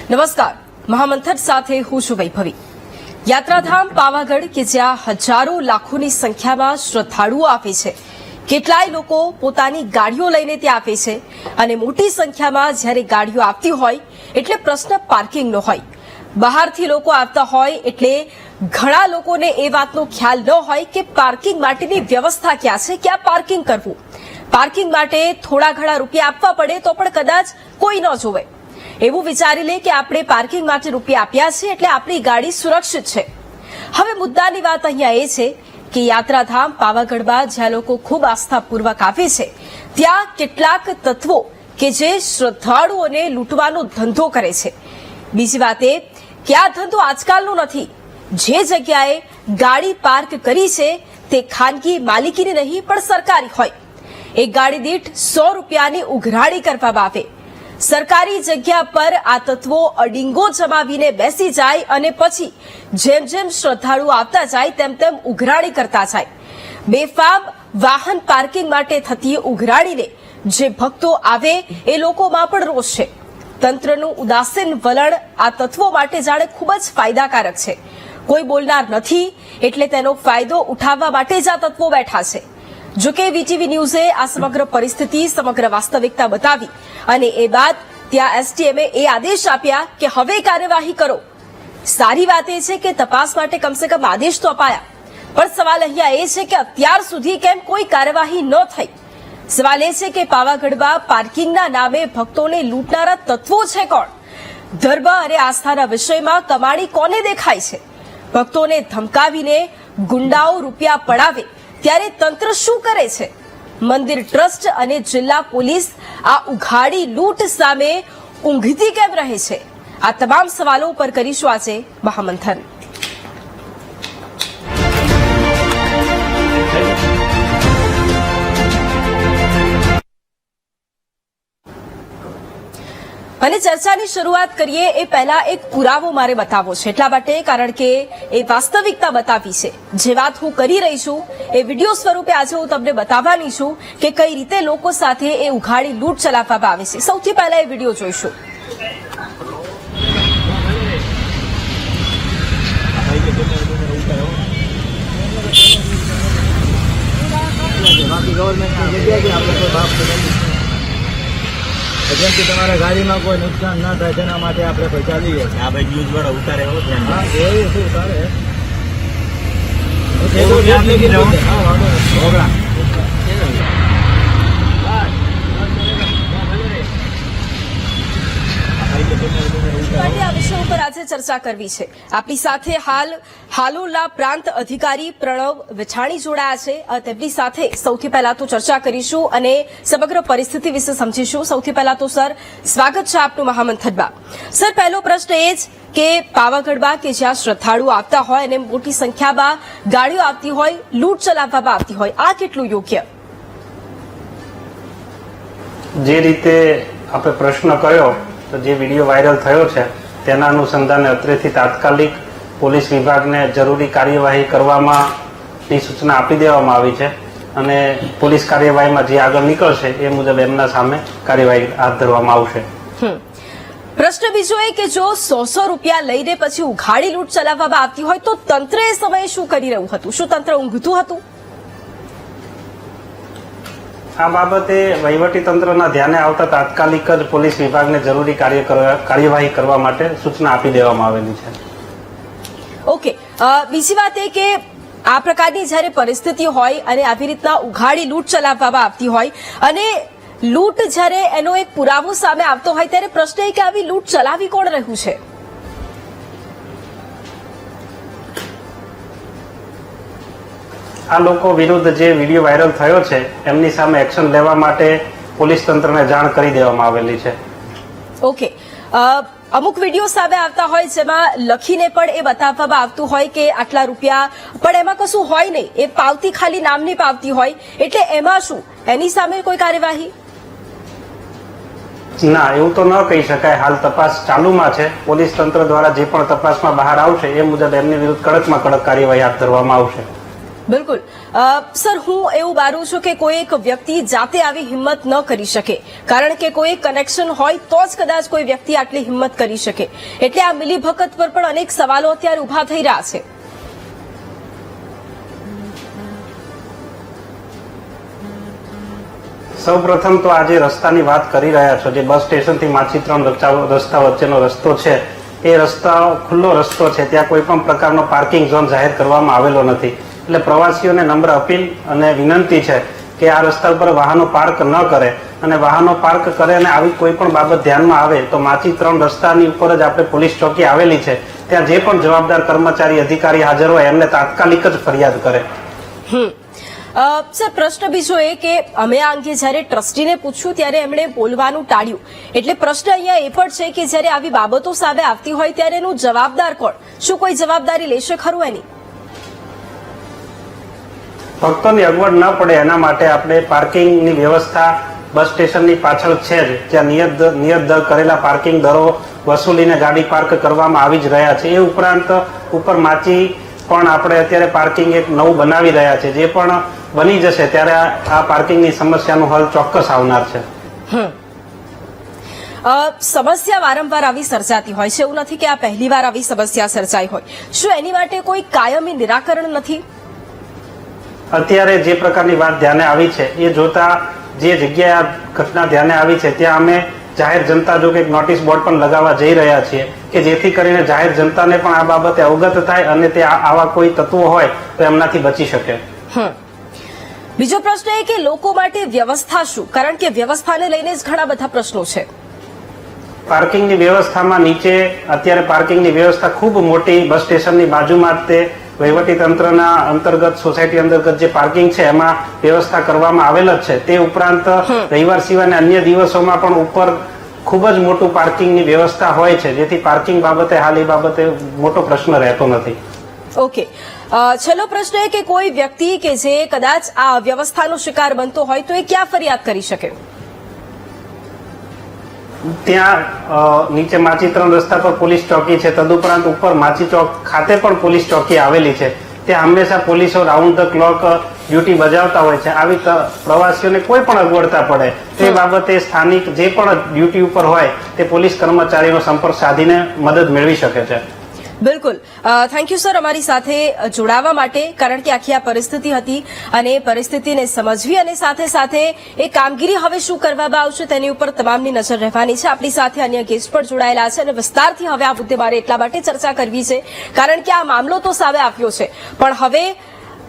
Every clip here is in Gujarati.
નમસ્કાર, મહામંથન સાથે હું છું વૈભવી। યાત્રાધામ પાવાગઢ કે જ્યાં હજારો લાખોની સંખ્યામાં શ્રદ્ધાળુઓ આવે છે, કેટલાય લોકો પોતાની ગાડીઓ લઈને ત્યાં આવે છે અને મોટી સંખ્યામાં જ્યારે ગાડીઓ આવતી હોય એટલે પ્રશ્ન પાર્કિંગનો હોય। બહારથી લોકો આવતા હોય એટલે ઘણા લોકોને એ વાતનો ખ્યાલ ન હોય કે પાર્કિંગ માટેની વ્યવસ્થા ક્યાં છે, ક્યાં પાર્કિંગ કરવું। પાર્કિંગ માટે થોડા ઘણા રૂપિયા આપવા પડે તો પણ કદાચ કોઈ ન જોવે, એવું વિચારી લે કે આપણે પાર્કિંગ માટે રૂપિયા આપ્યા છે એટલે આપણી ગાડી સુરક્ષિત છે। હવે મુદ્દાની વાત અહીંયા એ છે કે યાત્રાધામ પાવાગઢમાં જ્યાં લોકો ખૂબ આસ્થાપૂર્વક આવે છે ત્યાં કેટલાક તત્વો કે જે શ્રદ્ધાળુઓને લૂંટવાનો ધંધો કરે છે। બીજી વાત એ કે આ ધંધો આજકાલનો નથી, જે જગ્યાએ ગાડી પાર્ક કરી છે તે ખાનગી માલિકીની નહીં પણ સરકારી હોય। એક ગાડી દીઠ 100 રૂપિયાની ઉઘરાણી કરવામાં આવે। સરકારી જગ્યા પર આ તત્વો અડીંગો જમાવીને બેસી જાય અને પછી જેમ જેમ શ્રદ્ધાળુઓ આવતા જાય તેમ તેમ ઉઘરાણી કરતા જાય। બેફામ વાહન પાર્કિંગ માટે થતી ઉઘરાણીને જે ભક્તો આવે એ લોકોમાં પણ રોષ છે। તંત્રનું ઉદાસીન વલણ આ તત્વો માટે જાણે ખૂબ જ ફાયદાકારક છે। કોઈ બોલનાર નથી એટલે તેનો ફાયદો ઉઠાવવા માટે જ આ તત્વો બેઠા છે। જોકે વીટીવી ન્યૂઝે આ સમગ્ર પરિસ્થિતિ, સમગ્ર વાસ્તવિકતા બતાવી અને એ બાદ ત્યાં એસટીએમએ એ આદેશ આપ્યા કે હવે કાર્યવાહી કરો। સારી વાત એ છે કે તપાસ માટે કમસે કમ આદેશ તો અપાયા, પણ સવાલ અહીંયા એ છે કે અત્યાર સુધી કેમ કોઈ કાર્યવાહી ન થઈ। સવાલ એ છે કે પાવાગઢમાં પાર્કિંગના નામે ભક્તોને લૂંટનારા તત્વો છે કોણ? ધર્મ અને આસ્થાના વિષયમાં કમાણી કોને દેખાય છે? ભક્તોને ધમકાવીને ગુંડાઓ રૂપિયા પડાવે ત્યારે તંત્ર શું કરે છે? મંદિર ટ્રસ્ટ અને જિલ્લા પોલીસ આ ઉઘાડી લૂંટ સામે ઊંઘતી કેમ રહે છે? આ તમામ સવાલો પર કરીશું આજે મહામંથન। અને ચર્ચાની શરૂઆત કરીએ એ પહેલા એક પુરાવો મારે બતાવવો છે, એટલા માટે કારણ કે એ વાસ્તવિકતા બતાવી છે। જે વાત હું કરી રહી છું એ વિડીયો સ્વરૂપે આજે હું તમને બતાવવાની છું કે કઈ રીતે લોકો સાથે એ ઉઘાડી લૂંટ ચલાવવામાં આવે છે। સૌથી પહેલા એ વિડીયો જોઈશું। જેમથી તમારા ગાડીમાં કોઈ નુકસાન ના થાય તેના માટે આપણે પૈસા લઈએ છીએ। આ ભાઈ ન્યૂઝ વાળા ઉતારે એવો છે, હા એ શું ઉતારે આ વિષય ઉપર આજે ચર્ચા કરવી છે। આપણી સાથે હાલોલના પ્રાંત અધિકારી પ્રણવ વિછાણી જોડાયા છે। તેમની સાથે સૌથી પહેલા તો ચર્ચા કરીશું અને સમગ્ર પરિસ્થિતિ વિશે સમજીશું। સૌથી પહેલા તો સર, સ્વાગત છે આપનું મહામંથનમાં। સર, પહેલો પ્રશ્ન એ જ કે પાવાગઢમાં કે જ્યાં શ્રદ્ધાળુઓ આવતા હોય અને મોટી સંખ્યામાં ગાડીઓ આવતી હોય, લૂંટ ચલાવવામાં આવતી હોય, આ કેટલું યોગ્ય? જે રીતે આપણે પ્રશ્ન કર્યો તો જે વિડીયો વાયરલ થયો છે તેના અનુસંધાને અત્રેથી તાત્કાલિક પોલીસ વિભાગને જરૂરી કાર્યવાહી કરવાની સૂચના આપી દેવામાં આવી છે અને પોલીસ કાર્યવાહીમાં જે આગળ નીકળશે એ મુજબ એમના સામે કાર્યવાહી હાથ ધરવામાં આવશે। પ્રશ્ન બીજો એ કે જો 100 રૂપિયા લઈને પછી ઉઘાડી લૂંટ ચલાવવામાં આવતી હોય તો તંત્ર એ સમયે શું કરી રહ્યું હતું? શું તંત્ર ઊંઘતું હતું? આ બાબતે વહીવટી તંત્રના ધ્યાને આવતા તાત્કાલિક જ પોલીસ વિભાગને જરૂરી કાર્યવાહી કરવા માટે સૂચના આપી દેવામાં આવેલી છે। ઓકે, બીજી વાત એ કે આ પ્રકારની જ્યારે પરિસ્થિતિ હોય અને આવી રીતના ઉઘાડી લૂંટ ચલાવવામાં આવતી હોય અને લૂંટ જ્યારે એનો એક પુરાવો સામે આવતો હોય ત્યારે પ્રશ્ન એ કે આવી લૂંટ ચલાવી કોણ રહ્યું છે? આ લોકો વિરુદ્ધ જે વિડીયો વાયરલ થયો છે એમની સામે એક્શન લેવા માટે પોલીસ તંત્રને જાણ કરી દેવામાં આવેલી છે। ઓકે, અમુક વિડીયો સામે આવતા હોય જેમાં લખીને પણ એ બતાવવામાં આવતું હોય કે આટલા રૂપિયા, પણ એમાં કશું હોય નહીં, એ પાવતી ખાલી નામની પાવતી હોય, એટલે એમાં શું એની સામે કોઈ કાર્યવાહી? ના, એવું તો ન કહી શકાય। હાલ તપાસ ચાલુમાં છે। પોલીસ તંત્ર દ્વારા જે પણ તપાસમાં બહાર આવશે એ મુજબ એમની વિરુદ્ધ કડકમાં કડક કાર્યવાહી હાથ ધરવામાં આવશે। બિલકુલ સર, હું એવું માનું છું કે કોઈ એક વ્યક્તિ જાતે આવી હિંમત ન કરી શકે, કારણ કે કોઈ કનેક્શન હોય તો જ કદાચ કોઈ વ્યક્તિ આટલી હિંમત કરી શકે. એટલે આ મિલીભગત પર પણ અનેક સવાલો અત્યારે ઉભા થઈ રહ્યા છે. સૌપ્રથમ તો આજે રસ્તાની વાત કરી રહ્યા છો, જે બસ સ્ટેશનથી માછીત્રણ રસ્તા વચ્ચેનો રસ્તો છે, એ રસ્તા ખુલ્લો રસ્તો છે. ત્યાં કોઈ પણ પ્રકારનો પાર્કિંગ ઝોન જાહેર કરવામાં આવેલો નથી. એટલે પ્રવાસીઓને નમ્ર અપીલ અને વિનંતી છે કે આ રસ્તા ઉપર વાહનો પાર્ક ન કરે, અને વાહનો પાર્ક કરે અને આવી કોઈ પણ બાબત ધ્યાનમાં આવે તો માછીત્રણ રસ્તાની ઉપર જ આપણે પોલીસ ચોકી આવેલી છે, ત્યાં જે પણ જવાબદાર કર્મચારી અધિકારી હાજર હોય એમને તાત્કાલિક જ ફરિયાદ કરે. સર, પ્રશ્ન બીજો એ કે અમે આ અંગે જયારે ટ્રસ્ટીને પૂછ્યું ત્યારે એમણે બોલવાનું ટાળ્યું. એટલે પ્રશ્ન અહીંયા એ પણ છે કે જયારે આવી બાબતો સામે આવતી હોય ત્યારે એનું જવાબદાર કોણ? શું કોઈ જવાબદારી લેશે ખરું એની? ભક્તોની અગવડ ન પડે એના માટે આપણે પાર્કિંગની વ્યવસ્થા બસ સ્ટેશનની પાછળ છે જ, ત્યાં નિયત દર કરેલા પાર્કિંગ દરો વસૂલીને ગાડી પાર્ક કરવામાં આવી જ રહ્યા છે. એ ઉપરાંત ઉપર માચી પણ આપણે અત્યારે પાર્કિંગ એક નવું બનાવી રહ્યા છે. જે પણ બની જશે ત્યારે આ પાર્કિંગની સમસ્યાનું હલ ચોક્કસ આવનાર છે. સમસ્યા વારંવાર આવી સર્જાતી હોય છે, એવું નથી કે આ પહેલી વાર આવી સમસ્યા સર્જાઈ હોય. શું એની માટે કોઈ કાયમી નિરાકરણ નથી? અત્યારે જે પ્રકારની વાત ધ્યાને આવી છે એ જોતા જે જગ્યાએ આ ઘટના ધ્યાને આવી છે ત્યાં અમે જાહેર જનતા જો કે નોટિસ બોર્ડ પણ લગાવવા જઈ રહ્યા છીએ કે જેથી કરીને જાહેર જનતાને પણ આ બાબતે અવગત થાય અને તે આવા કોઈ તત્વો હોય તો એમનાથી બચી શકે. બીજો પ્રશ્ન એ કે લોકો માટે વ્યવસ્થા શું? કારણ કે વ્યવસ્થાને લઈને જ ઘણા બધા પ્રશ્નો છે. પાર્કિંગની વ્યવસ્થામાં નીચે અત્યારે પાર્કિંગની વ્યવસ્થા ખૂબ મોટી બસ સ્ટેશનની બાજુમાં તે વહીવટી તંત્રના અંતર્ગત સોસાયટી અંતર્ગત જે પાર્કિંગ છે એમાં વ્યવસ્થા કરવામાં આવેલ જ છે. તે ઉપરાંત રવિવાર સિવાય અન્ય દિવસોમાં પણ ઉપર ખૂબ જ મોટું પાર્કિંગની વ્યવસ્થા હોય છે, જેથી પાર્કિંગ બાબતે હાલ એ બાબતે મોટો પ્રશ્ન રહેતો નથી. ઓકે, છેલ્લો પ્રશ્ન એ કે કોઈ વ્યક્તિ કે જે કદાચ આ વ્યવસ્થાનો શિકાર બનતો હોય તો એ ક્યાં ફરિયાદ કરી શકે? ત્યાં નીચે માછીત્રણ રસ્તા પર પોલીસ ચોકી છે, તદુપરાંત ઉપર માછી ચોક ખાતે પણ પોલીસ ચોકી આવેલી છે. ત્યાં હંમેશા પોલીસો રાઉન્ડ ધ ક્લોક ડ્યુટી બજાવતા હોય છે. આવી પ્રવાસીઓને કોઈ પણ અગવડતા પડે તે બાબતે સ્થાનિક જે પણ ડ્યુટી ઉપર હોય તે પોલીસ કર્મચારીનો સંપર્ક સાધીને મદદ મેળવી શકે છે. બિલકુલ, થેન્ક યુ સર અમારી સાથે જોડાવા માટે, કારણ કે આખી આ પરિસ્થિતિ હતી અને એ પરિસ્થિતિને સમજવી અને સાથે સાથે એ કામગીરી હવે શું કરવામાં આવશે તેની ઉપર તમામની નજર રહેવાની છે. આપણી સાથે અન્ય ગેસ્ટ પણ જોડાયેલા છે અને વિસ્તારથી હવે આ મુદ્દે મારે એટલા માટે ચર્ચા કરવી છે કારણ કે આ મામલો તો સામે આવ્યો છે, પણ હવે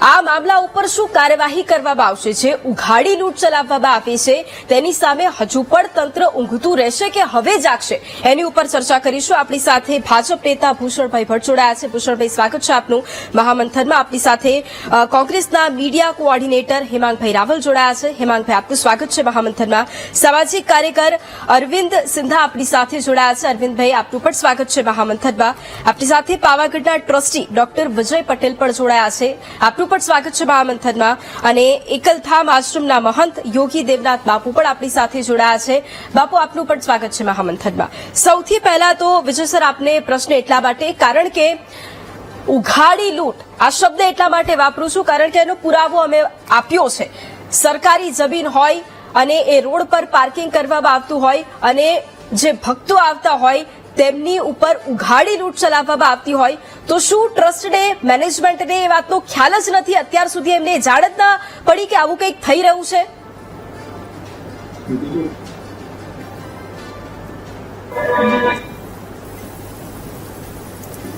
આ મામલા ઉપર શું કાર્યવાહી કરવામાં આવશે? જે ઉઘાડી લૂંટ ચલાવવામાં આવી છે તેની સામે હજુ પણ તંત્ર ઊંઘતું રહેશે કે હવે જાગશે, એની ઉપર ચર્ચા કરીશું. આપણી સાથે ભાજપ નેતા ભૂષણભાઈ ભટ્ટ જોડાયા છે. ભૂષણભાઈ, સ્વાગત છે આપનું મહામંથનમાં. આપણી સાથે કોંગ્રેસના મીડિયા કોઓર્ડિનેટર હેમાંગભાઈ રાવલ જોડાયા છે. હેમાંગભાઈ, આપનું સ્વાગત છે મહામંથનમાં. સામાજિક કાર્યકર અરવિંદ સિંધા આપણી સાથે જોડાયા છે. અરવિંદભાઈ, આપનું પણ સ્વાગત છે મહામંથનમાં. આપણી સાથે પાવાગઢના ટ્રસ્ટી ડોક્ટર વિજય પટેલ પણ જોડાયા છે. આપનું પણ સ્વાગત છે મહામંથનમાં. અને એકલધામ આશ્રમના મહંત યોગી દેવનાથ બાપુ પણ આપણી સાથે જોડાયા છે. બાપુ, આપનું પણ સ્વાગત છે મહામંથનમાં. સૌથી પહેલા તો વિજય સર, આપને પ્રશ્ન એટલા માટે, કારણ કે ઉઘાડી લૂંટ આ શબ્દ એટલા માટે વાપરું છું કારણ કે એનો પુરાવો અમે આપ્યો છે. સરકારી જમીન હોય અને એ રોડ પર પાર્કિંગ કરવામાં આવતું હોય અને જે ભક્તો આવતા હોય તેમની ઉપર ઉઘાડી લૂંટ ચલાવવામાં આવતી હોય તો શું ટ્રસ્ટને, મેનેજમેન્ટને એ વાતનો ખ્યાલ જ નથી? અત્યાર સુધી એમને જાણ જ ના પડી કે આવું કંઈક થઈ રહ્યું છે?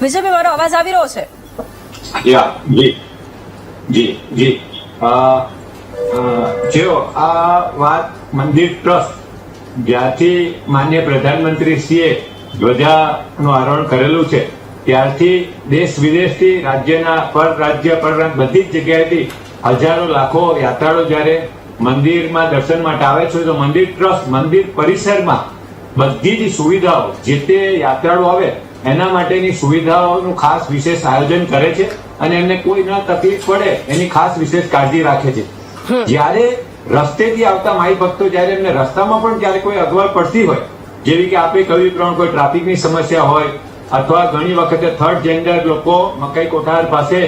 વિજયભાઈ, મારો અવાજ આવી રહ્યો છે? જો આ વાત મંદિર ટ્રસ્ટ જ્યારથી માન્ય પ્રધાનમંત્રીશ્રીએ ધ્વજાનું આરોહણ કરેલું છે ત્યારથી દેશ વિદેશથી રાજ્યના રાજ્ય બધી જ જગ્યાએથી હજારો લાખો યાત્રાળુ જયારે મંદિરમાં દર્શન માટે આવે છે તો મંદિર ટ્રસ્ટ મંદિર પરિસરમાં બધી જ સુવિધાઓ જે તે યાત્રાળુ આવે એના માટેની સુવિધાઓનું ખાસ વિશેષ આયોજન કરે છે અને એમને કોઈ ન તકલીફ પડે એની ખાસ વિશેષ કાળજી રાખે છે. જયારે રસ્તેથી આવતા માઈ ભક્તો જયારે એમને રસ્તામાં પણ જયારે કોઈ અગવડ પડતી હોય, જેવી કે આપણે કહ્યું પ્રમાણે કોઈ ટ્રાફિકની સમસ્યા હોય અથવા ઘણી વખતે થર્ડ જેન્ડર લોકો મકાઈ કોઠાર પાસે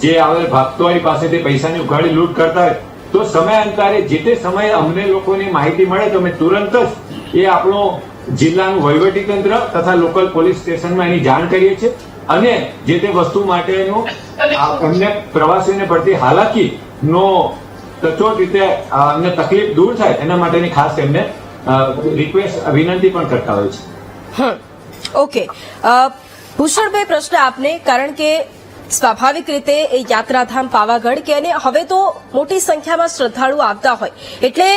જે આવે ભક્તોની પાસેથી પૈસાની ઉઘાડી લૂંટ કરતા હોય તો સમયાંતરે જે તે સમયે અમને લોકોની માહિતી મળે તો અમે તુરંત જ એ આપણો જિલ્લાનું વહીવટી તંત્ર તથા લોકલ પોલીસ સ્ટેશનમાં એની જાણ કરીએ છીએ અને જે તે વસ્તુ માટેનું એમને પ્રવાસીઓને પડતી હાલાકીનો સચોટ રીતે એમને તકલીફ દૂર થાય એના માટેની ખાસ એમને રિક્વેસ્ટ વિનંતી પણ કરતા હોય છે. ઓકે, ભૂષણભાઈ, પ્રશ્ન આપને, કારણ કે સ્વાભાવિક રીતે એ યાત્રાધામ પાવાગઢ કે અને હવે તો મોટી સંખ્યામાં શ્રદ્ધાળુ આવતા હોય એટલે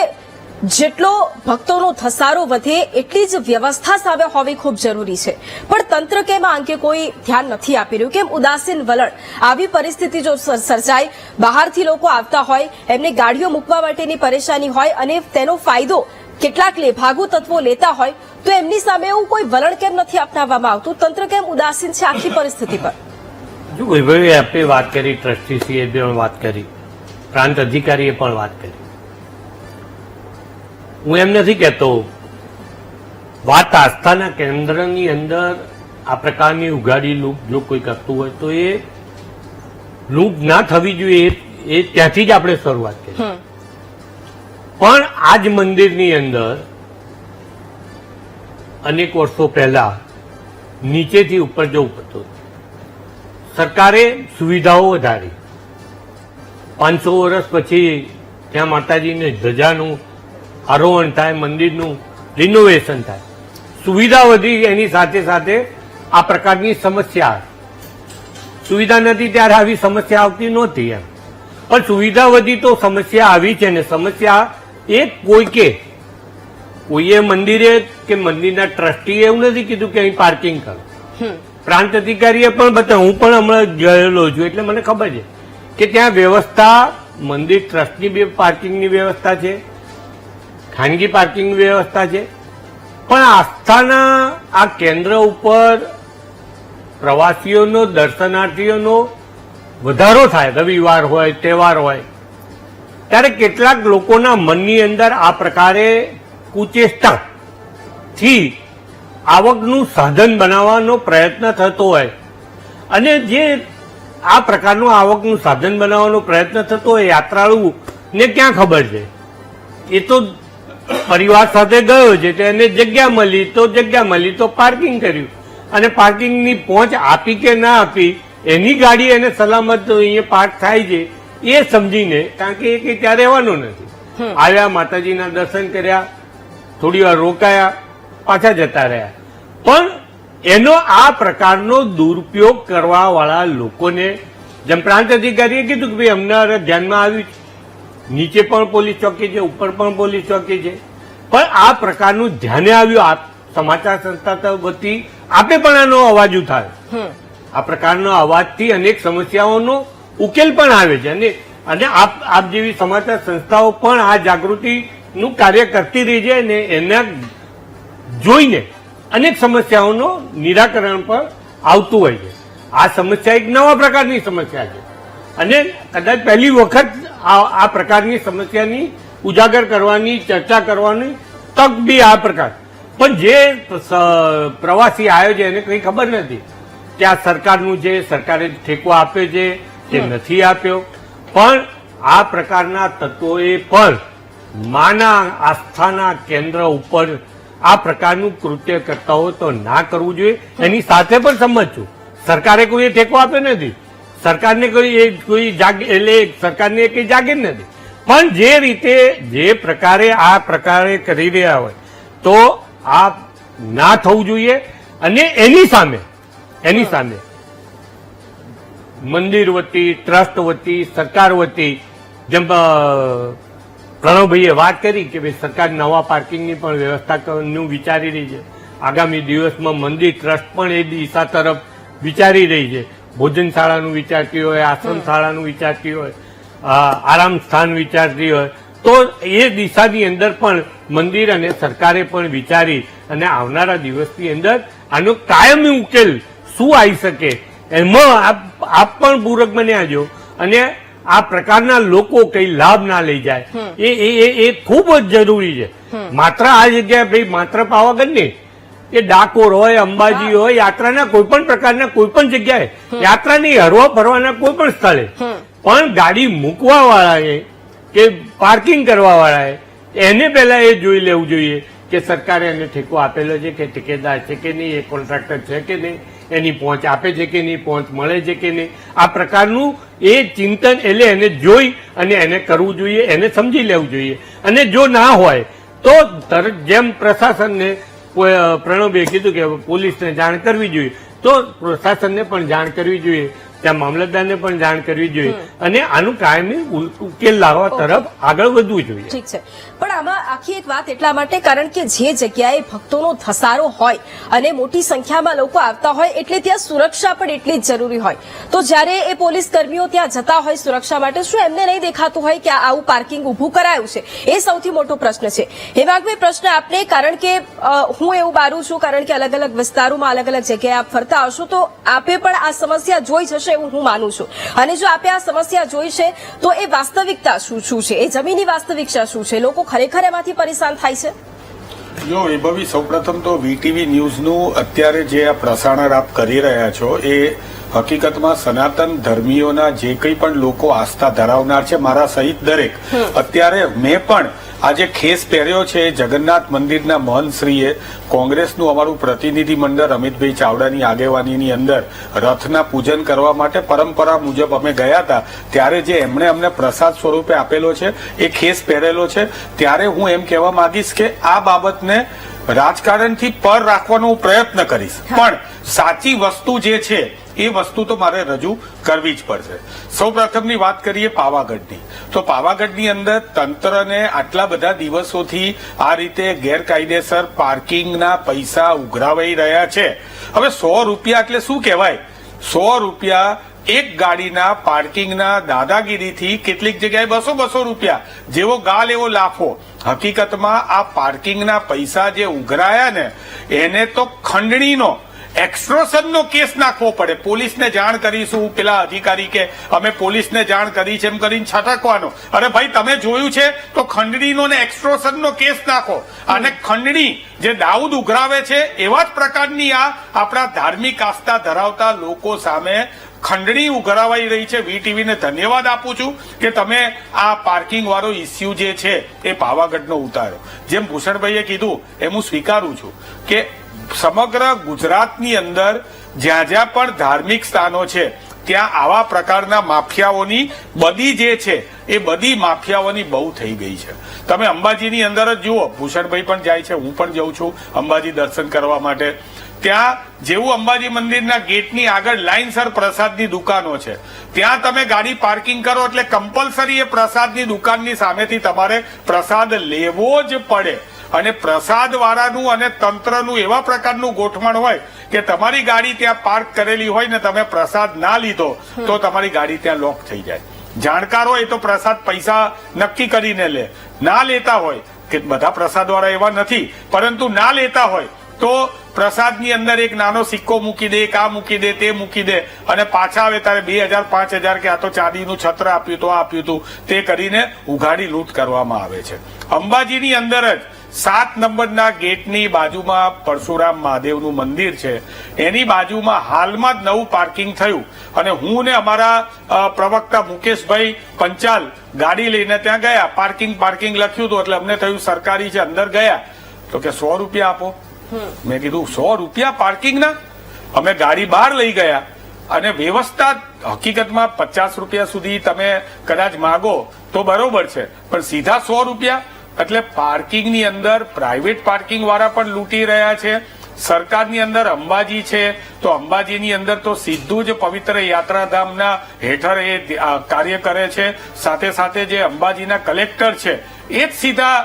જેટલો ભક્તોનો ધસારો વધે એટલી જ વ્યવસ્થા સામે હોવી ખૂબ જરૂરી છે, પણ તંત્ર કેમ આ અંગે કોઈ ધ્યાન નથી આપી રહ્યું? કેમ ઉદાસીન વલણ? આવી પરિસ્થિતિ જો સર્જાય, બહારથી લોકો આવતા હોય, એમને ગાડીઓ મૂકવા માટેની પરેશાની હોય અને તેનો ફાયદો કેટલાક ભાગુ તત્વો લેતા હોય તો એમની સામે એવું કોઈ વલણ કેમ નથી અપનાવવામાં આવતું? તંત્ર કેમ ઉદાસીન છે આખી પરિસ્થિતિ પર? જો વૈભવી આપે વાત કરી, ટ્રસ્ટીસીએ પણ વાત કરી, પ્રાંત અધિકારીએ પણ વાત કરી. હું એમ નથી કહેતો, વાત આસ્થાના કેન્દ્રની અંદર આ પ્રકારની ઉઘાડી લૂંટ જો કોઈ કરતું હોય તો એ લૂંટ ના થવી જોઈએ એ ત્યાંથી જ આપણે શરૂઆત કરી. પણ આ જ મંદિરની અંદર અનેક વર્ષો પહેલા નીચેથી ઉપર જવું પડતું. સરકારે સુવિધાઓ વધારી. 500 વર્ષ પછી ત્યાં માતાજીને ધજાનું આરોહણ થાય, મંદિરનું રિનોવેશન થાય, સુવિધા વધી, એની સાથે સાથે આ પ્રકારની સમસ્યા. સુવિધા નથી ત્યારે આવી સમસ્યા આવતી નહોતી એમ, પણ સુવિધા વધી તો સમસ્યા આવી છે ને. સમસ્યા એ કોઈએ મંદિરે કે મંદિરના ટ્રસ્ટીએ એવું નથી કીધું કે અહીં પાર્કિંગ કરો. પ્રાંત અધિકારીએ પણ બતાવ્યું. હું પણ હમણાં ગયેલો છું એટલે મને ખબર છે કે ત્યાં વ્યવસ્થા, મંદિર ટ્રસ્ટની બે પાર્કિંગની વ્યવસ્થા છે, ખાનગી પાર્કિંગની વ્યવસ્થા છે, પણ આસ્થાના આ કેન્દ્ર ઉપર પ્રવાસીઓનો, દર્શનાર્થીઓનો વધારો થાય, રવિવાર હોય, તહેવાર હોય, ત્યારે કેટલાક લોકોના મનની અંદર આ પ્રકારે કુચેષ્ટાથી આવકનું સાધન બનાવવાનો પ્રયત્ન થતો હોય અને જે આ પ્રકારનું આવકનું સાધન બનાવવાનો પ્રયત્ન થતો હોય, યાત્રાળુને ક્યાં ખબર છે? એ તો પરિવાર સાથે ગયો છે, તેને જગ્યા મળી તો પાર્કિંગ કર્યું અને પાર્કિંગની પહોંચ આપી કે ના આપી, એની ગાડી એને સલામત અહીંયા પાર્ક થાય છે એ સમજીને, કારણ કે એ કંઈ ત્યાં રહેવાનું નથી. આવ્યા, માતાજીના દર્શન કર્યા, થોડી વાર રોકાયા, પાછા જતા રહ્યા. પણ એનો આ પ્રકારનો દુરુપયોગ કરવા વાળા લોકોને, જેમ પ્રાંત અધિકારીએ કીધું કે ભાઈ અમને ધ્યાનમાં આવ્યું છે, નીચે પણ પોલીસ ચોકી છે, ઉપર પણ પોલીસ ચોકી છે, પણ આ પ્રકારનું ધ્યાને આવ્યું. આપ સમાચાર સંસ્થા વતી આપે પણ આનો અવાજ ઉઠાવે. આ પ્રકારનો અવાજથી અનેક સમસ્યાઓનો ઉકેલ પણ આવે છે અને આપ જેવી સમાચાર સંસ્થાઓ પણ આ જાગૃતિનું કાર્ય કરતી રહી છે અને એના જોઈને અનેક સમસ્યાઓનો નિરાકરણ પણ આવતું હોય છે. આ સમસ્યા એક નવા પ્રકારની સમસ્યા છે અને કદાચ પહેલી વખત આ પ્રકારની સમસ્યાની ઉજાગર કરવાની, ચર્ચા કરવાની તક બી આ પ્રકાર. પણ જે પ્રવાસી આવ્યો છે એને કંઈ ખબર નથી કે આ સરકારનું છે, સરકારે ઠેકો આપે છે કે નથી આપ્યો. પણ આ પ્રકારના તત્વોએ પણ માના આસ્થાના કેન્દ્ર ઉપર આ પ્રકારનું કૃત્ય કરતા હોય તો ના કરવું જોઈએ. એની સાથે પણ સમજ છું, સરકારે કોઈ ટેકો આપ્યો નથી, સરકારને સરકારને કઈ જાગીર નથી, પણ જે રીતે, જે પ્રકારે આ પ્રકારે કરી રહ્યા હોય તો આ ના થવું જોઈએ. અને એની સામે મંદિર વતી, ટ્રસ્ટ વતી, સરકાર વતી, જેમ પ્રણવભાઈએ વાત કરી કે ભાઈ સરકાર નવા પાર્કિંગની પણ વ્યવસ્થાનું વિચારી રહી છે. આગામી દિવસમાં મંદિર ટ્રસ્ટ પણ એ દિશા તરફ વિચારી રહી છે. ભોજનશાળાનું વિચારતી હોય, આશ્રમ શાળાનું વિચારતી હોય, આરામ સ્થાન વિચારતી હોય, તો એ દિશાની અંદર પણ મંદિર અને સરકારે પણ વિચારી અને આવનારા દિવસની અંદર આનો કાયમી ઉકેલ શું આવી શકે એમાં આપ પણ પૂરક બન્યા છો અને આ પ્રકારના લોકો કઈ લાભ ના લઈ જાય એ ખૂબ જ જરૂરી છે. માત્ર આ જગ્યાએ ભાઈ માત્ર પાવાગઢ નહીં, એ ડાકોર હોય, અંબાજી હોય, યાત્રાના કોઈ પણ પ્રકારના કોઈ પણ જગ્યાએ, યાત્રાની હરવા ફરવાના કોઈ પણ સ્થળે પણ ગાડી મૂકવા વાળાએ કે પાર્કિંગ કરવા વાળાએ એને પહેલા એ જોઈ લેવું જોઈએ કે સરકારે એને ઠેકો આપેલો છે કે ઠેકેદાર છે કે નહીં, એ કોન્ટ્રાક્ટર છે કે નહીં, એની પહોંચ આપે છે કે નહીં, પહોંચ મળે છે કે નહીં. આ પ્રકારનું એ ચિંતન એટલે એને જોઈ અને એને કરવું જોઈએ, એને સમજી લેવું જોઈએ. અને જો ના હોય તો તરત જેમ પ્રશાસનને પ્રણવે કીધું કે પોલીસને જાણ કરવી જોઈએ, તો પ્રશાસનને પણ જાણ કરવી જોઈએ, ત્યાં મામલતદારને પણ જાણ કરવી જોઈએ અને આનું કાયમી ઉકેલ લાવવા તરફ આગળ વધવું જોઈએ. ઠીક છે, પણ આમાં આખી એક વાત એટલા માટે કારણ કે જે જગ્યાએ ભક્તોનો ધસારો હોય અને મોટી સંખ્યામાં લોકો આવતા હોય એટલે ત્યાં સુરક્ષા પણ એટલી જ જરૂરી હોય. તો જ્યારે એ પોલીસ કર્મીઓ ત્યાં જતા હોય સુરક્ષા માટે, શું એમને નહીં દેખાતું હોય કે આવું પાર્કિંગ ઉભું કરાયું છે? એ સૌથી મોટો પ્રશ્ન છે. હેમાંગભાઈ, પ્રશ્ન આપને, કારણ કે હું એવું બારું છું, કારણ કે અલગ અલગ વિસ્તારોમાં અલગ અલગ જગ્યાએ આપ ફરતા હશો તો આપે પણ આ સમસ્યા જોઈ જશે એવું હું માનું છું. અને જો આપે આ સમસ્યા જોઈ છે તો એ વાસ્તવિકતા શું છે, એ જમીની વાસ્તવિકતા શું છે? લોકો ખરેખર એમાંથી પરેશાન થાય છે? જો વૈભવી, સૌપ્રથમ તો વીટીવી ન્યૂઝનું અત્યારે જે આ પ્રસારણ આપ કરી રહ્યા છો એ હકીકતમાં સનાતન ધર્મીઓના જે કંઈ પણ લોકો આસ્થા ધરાવનાર છે, મારા સહિત દરેક, અત્યારે મેં પણ આજે ખેસ પહેર્યો છે જગન્નાથ મંદિરના મહંતશ્રીએ કોંગ્રેસનું અમારું પ્રતિનિધિ મંડળ અમિતભાઈ ચાવડાની આગેવાનીની અંદર રથના પૂજન કરવા માટે પરંપરા મુજબ અમે ગયા હતા, ત્યારે જે એમણે અમને પ્રસાદ સ્વરૂપે આપેલો છે એ ખેસ પહેરેલો છે. ત્યારે હું એમ કહેવા માંગીશ કે આ બાબતને રાજકારણથી પર રાખવાનો પ્રયત્ન કરીશ, પણ સાચી વસ્તુ જે છે એ વસ્તુ તો મારે રજૂ કરવી જ પડશે. સૌ પ્રથમની વાત કરીએ પાવાગઢની, તો પાવાગઢની અંદર તંત્રને આટલા બધા દિવસોથી આ રીતે ગેરકાયદેસર પાર્કિંગના પૈસા ઉઘરાવાઈ રહ્યા છે. હવે 100 રૂપિયા એટલે શું કહેવાય? 100 રૂપિયા એક ગાડીના પાર્કિંગના દાદાગીરીથી કેટલીક જગ્યાએ 200 રૂપિયા, જેવો ગાલ એવો લાફો. હકીકતમાં આ પાર્કિંગના પૈસા જે ઉઘરાયા ને એને તો ખંડણીનો એક્સ્ટ્રોશનનો કેસ નાખવો પડે. પોલીસને જાણ કરીશું, પેલા અધિકારી કે અમે પોલીસને જાણ કરી છે એમ કરીને છટકવાનો. અરે ભાઈ, તમે જોયું છે તો ખંડણીનો ને એક્સ્ટ્રોશનનો કેસ નાખો. અને ખંડણી જે દાઉદ ઉઘરાવે છે એવા જ પ્રકારની આ આપણા ધાર્મિક આસ્થા ધરાવતા લોકો સામે ખંડણી ઉઘરાવાઈ રહી છે. વીટીવીને ધન્યવાદ આપું છું કે તમે આ પાર્કિંગ વાળો ઇસ્યુ જે છે એ પાવાગઢનો ઉતાર્યો. જેમ ભૂષણભાઈએ કીધું એમ હું સ્વીકારું છું કે સમગ્ર ગુજરાતની અંદર જ્યાં જ્યાં પણ ધાર્મિક સ્થાનો છે ત્યાં આવા પ્રકારના માફિયાઓની બદી જે છે એ બધી માફિયાઓની બહુ થઈ ગઈ છે. તમે અંબાજીની અંદર જ જુઓ, ભૂષણભાઈ પણ જાય છે, હું પણ જઉં છું અંબાજી દર્શન કરવા માટે. ત્યાં જેવું અંબાજી મંદિરના ગેટની આગળ લાઈનસર પ્રસાદની દુકાનો છે, ત્યાં તમે ગાડી પાર્કિંગ કરો એટલે કમ્પલસરી એ પ્રસાદની દુકાનની સામેથી તમારે પ્રસાદ લેવો જ પડે. અને પ્રસાદ વાળાનું અને તંત્રનું એવા પ્રકારનું ગોઠવણ હોય કે તમારી ગાડી ત્યાં પાર્ક કરેલી હોય ને તમે પ્રસાદ ના લીધો તો તમારી ગાડી ત્યાં લોક થઈ જાય. જાણકાર હોય તો પ્રસાદ પૈસા નક્કી કરીને લે, ના લેતા હોય કે બધા પ્રસાદ વાળા એવા નથી, પરંતુ ના લેતા હોય તો પ્રસાદની અંદર એક નાનો સિક્કો મૂકી દે, આ મૂકી દે, તે મૂકી દે અને પાછા આવે ત્યારે 2000 5000 કે આ તો ચાંદીનું છત્ર આપ્યું તો આપ્યું હતું તે કરીને ઉઘાડી લૂંટ કરવામાં આવે છે. અંબાજીની અંદર જ 7 નંબરના ગેટની બાજુમાં પરશુરામ મહાદેવનું મંદિર છે, એની બાજુમાં હાલમાં જ નવું પાર્કિંગ થયું અને હું ને અમારા પ્રવક્તા મુકેશભાઈ પંચાલ ગાડી લઈને ત્યાં ગયા. પાર્કિંગ લખ્યું હતું એટલે અમને થયું સરકારી છે, અંદર ગયા તો કે 100 રૂપિયા આપો. મેં કીધું 100 રૂપિયા પાર્કિંગના? અમે ગાડી બહાર લઈ ગયા અને વ્યવસ્થા હકીકતમાં 50 રૂપિયા સુધી તમે કદાચ માગો તો બરોબર છે, પણ સીધા 100 રૂપિયા એટલે પાર્કિંગની અંદર પ્રાઇવેટ પાર્કિંગ વાળા પણ લૂંટી રહ્યા છે. સરકારની અંદર અંબાજી છે તો અંબાજીની અંદર તો સીધું જ પવિત્ર યાત્રાધામના હેઠળ એ કાર્ય કરે છે. સાથે સાથે જે અંબાજીના કલેક્ટર છે એ જ સીધા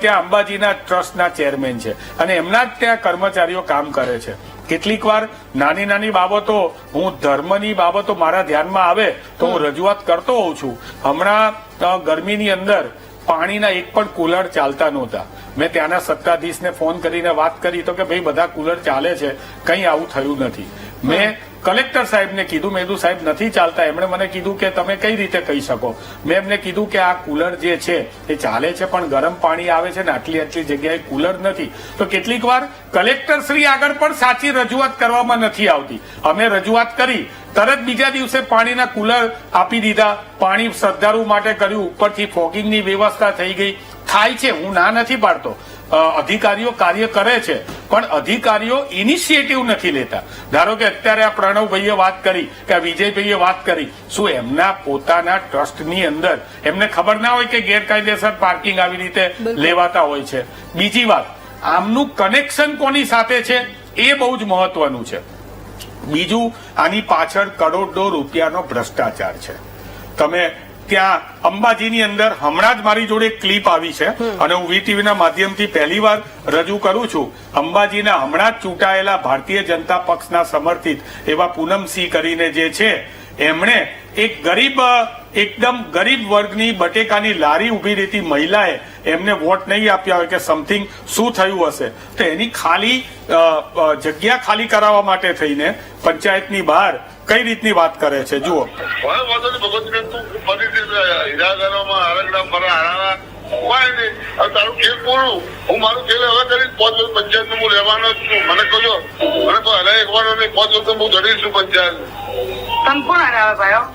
ત્યાં અંબાજીના ટ્રસ્ટના ચેરમેન છે અને એમના જ ત્યાં કર્મચારીઓ કામ કરે છે. કેટલીક વાર નાની નાની બાબતો, હું ધર્મની બાબતો મારા ધ્યાનમાં આવે તો હું રજૂઆત કરતો હોઉં છું. હમણાં ગરમીની અંદર પાણીના એક પણ કુલર ચાલતા નહોતા. મેં ત્યાંના સત્તાધીશને ફોન કરીને વાત કરી તો કે ભાઈ બધા કુલર ચાલે છે, કંઈ આવું થયું નથી. મેં કલેક્ટર સાહેબને કીધું, મેં કીધું સાહેબ નથી ચાલતા. એમણે મને કીધું કે તમે કઈ રીતે કહી શકો. મેં એમને કીધું કે આ કુલર જે છે એ ચાલે છે પણ ગરમ પાણી આવે છે ને આટલી જગ્યાએ કુલર નથી. તો કેટલીક વાર કલેક્ટર શ્રી આગળ પણ સાચી રજૂઆત કરવામાં નથી આવતી. અમે રજૂઆત કરી, તરત બીજા દિવસે પાણીના કુલર આપી દીધા, પાણી શ્રદ્ધાળુ માટે કર્યું, ઉપરથી ફોગિંગની વ્યવસ્થા થઈ ગઈ. થાય છે, હું ના નથી પાડતો, અધિકારીઓ કાર્ય કરે છે પણ અધિકારીઓ ઇનિશિયેટિવ નથી લેતા. ધારો કે અત્યારે આ પ્રણવભાઈએ વાત કરી કે આ વિજયભાઈએ વાત કરી, શું એમના પોતાના ટ્રસ્ટની અંદર એમને ખબર ના હોય કે ગેરકાયદેસર પાર્કિંગ આવી રીતે લેવાતા હોય છે? બીજી વાત, આમનું કનેક્શન કોની સાથે છે એ બહુ જ મહત્વનું છે. બીજું, આની પાછળ કરોડો રૂપિયાનો ભ્રષ્ટાચાર છે. તમે ત્યાં અંબાજીની અંદર હમણાં જ મારી જોડે એક ક્લિપ આવી છે અને હું વીટીવીના માધ્યમથી પહેલીવાર રજૂ કરું છું. અંબાજીના હમણાં જ ચૂંટાયેલા ભારતીય જનતા પક્ષના સમર્થિત એવા પૂનમસિંહ કરીને જે છે, એમણે એક એકદમ ગરીબ વર્ગની બટેકાની લારી ઉભી રહેતી મહિલાએ એમને વોટ નહીં આપ્યા હોય કે સમથિંગ શું થયું હશે, તો એની ખાલી જગ્યા ખાલી કરાવવા માટે થઈને પંચાયતની બહાર કઈ રીતની વાત કરે છે જુઓ. તારું ખેલ પૂરું, હું મારું ખેલ હવે કરીશ. 5 વર્ષ પંચાયત નું હું રહેવાનો જ છું. મને કહો મને તો હરાય એક વાર નહીં, 5 વર્ષ હું ધડીશું પંચાયત.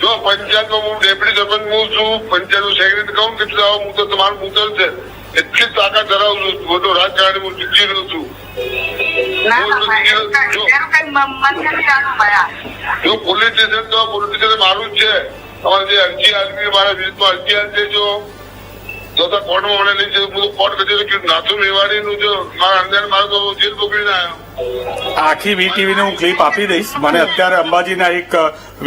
જો પંચાયત માં હું ડેપ્યુટી સરપંચ હું છું, પંચાયત નું સેક્રેટરી કહું કેટલું આવો હું તો તમારું મુદ્દલ છે એટલી તાકાત ધરાવું છું. બધું રાજકારણી હું શીખી રહ્યો છું. જો પોલીસ સ્ટેશન તો પોલીસ સ્ટેશન મારું જ છે. તમારે જે અરજી આવી મારા વિરુદ્ધમાં અરજી આપી દેજો. કોર્ટમાં મને લઈ જવું, કોર્ટ કચેરી નાથું મેવાડીનું જો મારા અંદર મારો તો જેલ પકડીને આવ્યો. આખી વીટીવીને હું ક્લિપ આપી દઈશ. મને અત્યારે અંબાજીના એક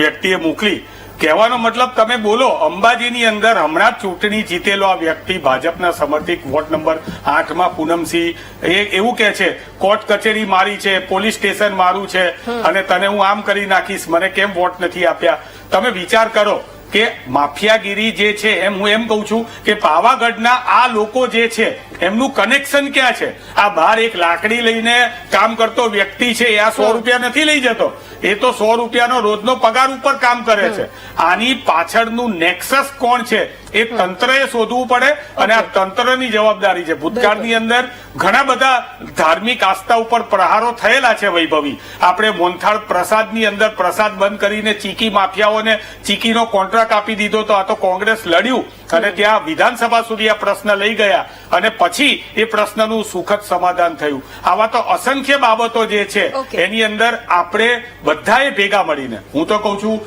વ્યક્તિએ મોકલી. કહેવાનો મતલબ તમે બોલો, અંબાજીની અંદર હમણાં જ ચૂંટણી જીતેલો આ વ્યક્તિ ભાજપના સમર્થિત વોર્ડ નંબર 8 પૂનમસિંહ એવું કે છે કોર્ટ કચેરી મારી છે, પોલીસ સ્ટેશન મારું છે અને તને હું આમ કરી નાખીશ, મને કેમ વોટ નથી આપ્યા. તમે વિચાર કરો કે માફિયાગીરી જે છે, એમ હું એમ કહું છું કે પાવાગઢના આ લોકો જે છે એમનું કનેક્શન ક્યાં છે? આ બહાર એક લાકડી લઈને કામ કરતો વ્યક્તિ છે, એ આ 100 રૂપિયા નથી લઈ જતો, એ તો 100 રૂપિયાનો રોજનો પગાર ઉપર કામ કરે છે. આની પાછળનું નેક્સસ કોણ છે એ તંત્રએ શોધવું પડે અને આ તંત્રની જવાબદારી છે. ભૂતકાળની અંદર ઘણા બધા ધાર્મિક આસ્થા ઉપર પ્રહારો થયેલા છે વૈભવી. આપણે મોનથાળ પ્રસાદની અંદર પ્રસાદ બંધ કરીને ચીકી માફિયાઓને ચીકીનો કોન્ટ્રાક્ટ આપી દીધો, તો આ તો કોંગ્રેસ લડ્યું અને ત્યાં વિધાનસભા સુધી આ પ્રશ્ન લઈ ગયા અને પછી એ પ્રશ્નનું સુખદ સમાધાન થયું. આવા તો અસંખ્ય બાબતો જે છે એની અંદર આપણે બધાએ ભેગા મળીને, હું તો કઉ છું